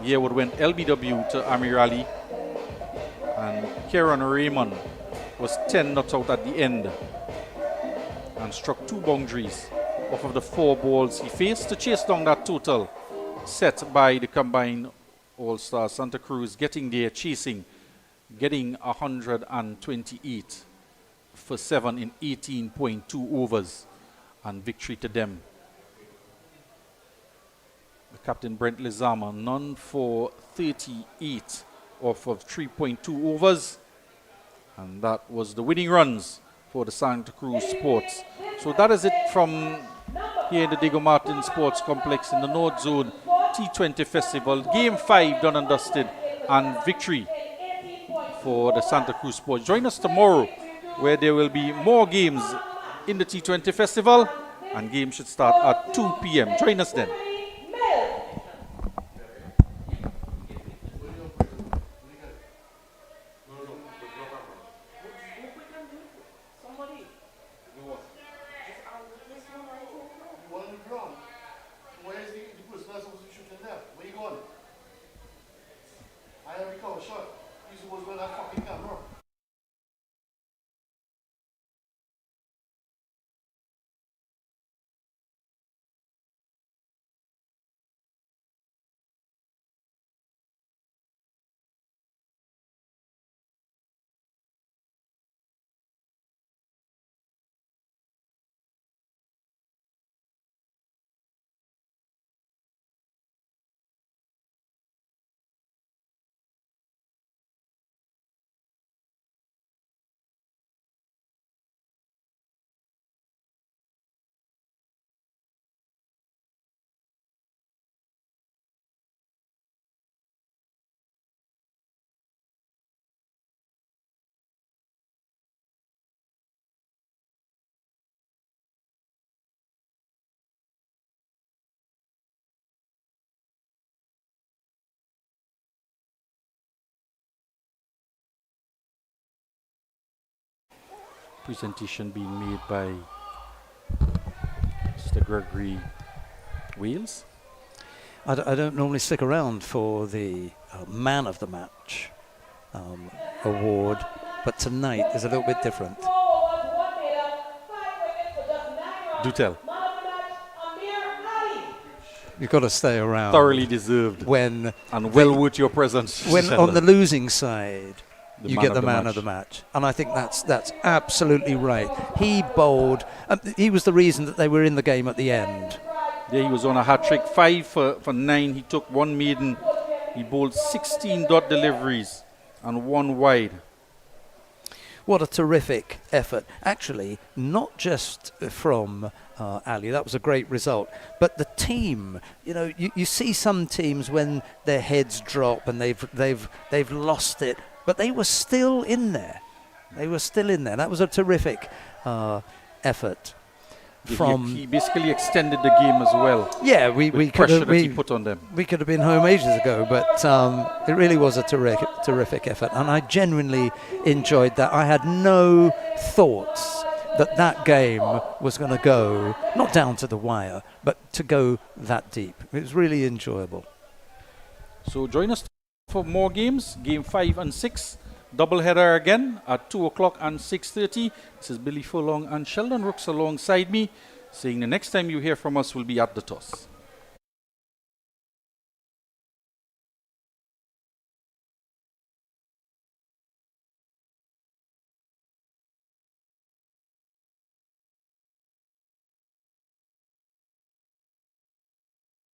Yearwood went LBW to Amir Ali. And Kieran Raymond was 10 not out at the end and struck 2 boundaries off of the 4 balls he faced to chase down that total set by the combined All-Star. Santa Cruz getting there, chasing, getting 128 for 7 in 18.2 overs, and victory to them. The captain Brent Lizama, none for 38 off of 3.2 overs, and that was the winning runs for the Santa Cruz Sports. So that is it from here in the Diego Martin Sports Complex in the North Zone T20 Festival. Game 5 done and dusted, and victory for the Santa Cruz Sports. Join us tomorrow, where there will be more games in the T20 Festival, and games should start at 2 p.m. Join us then. Presentation being made by Mr. Gregory Wales. I don't normally stick around for the Man of the Match award, but tonight is a little bit different. Do tell. You've got to stay around. Thoroughly deserved. When and well worth your presence. When on the losing side, you get the man match. of the match, and I think that's absolutely right. He bowled. He was the reason that they were in the game at the end. Yeah, he was on a hat-trick, 5 for 9. He took 1 maiden. He bowled 16 dot deliveries and 1 wide. What a terrific effort. Actually, not just from Ali, that was a great result, but the team. You know, you see some teams when their heads drop and they've lost it, but they were still in there. They were still in there. That was a terrific effort. He basically extended the game as well. Yeah, we could have put on them. We could have been home ages ago, but it really was a terrific effort, and I genuinely enjoyed that. I had no thoughts that game was going to go not down to the wire, but to go that deep. It was really enjoyable. So join us for more games. Game 5 and 6. Double header again at 2 o'clock and 6:30. This is Billy Furlong and Sheldon Rooks alongside me, saying the next time you hear from us will be at the toss.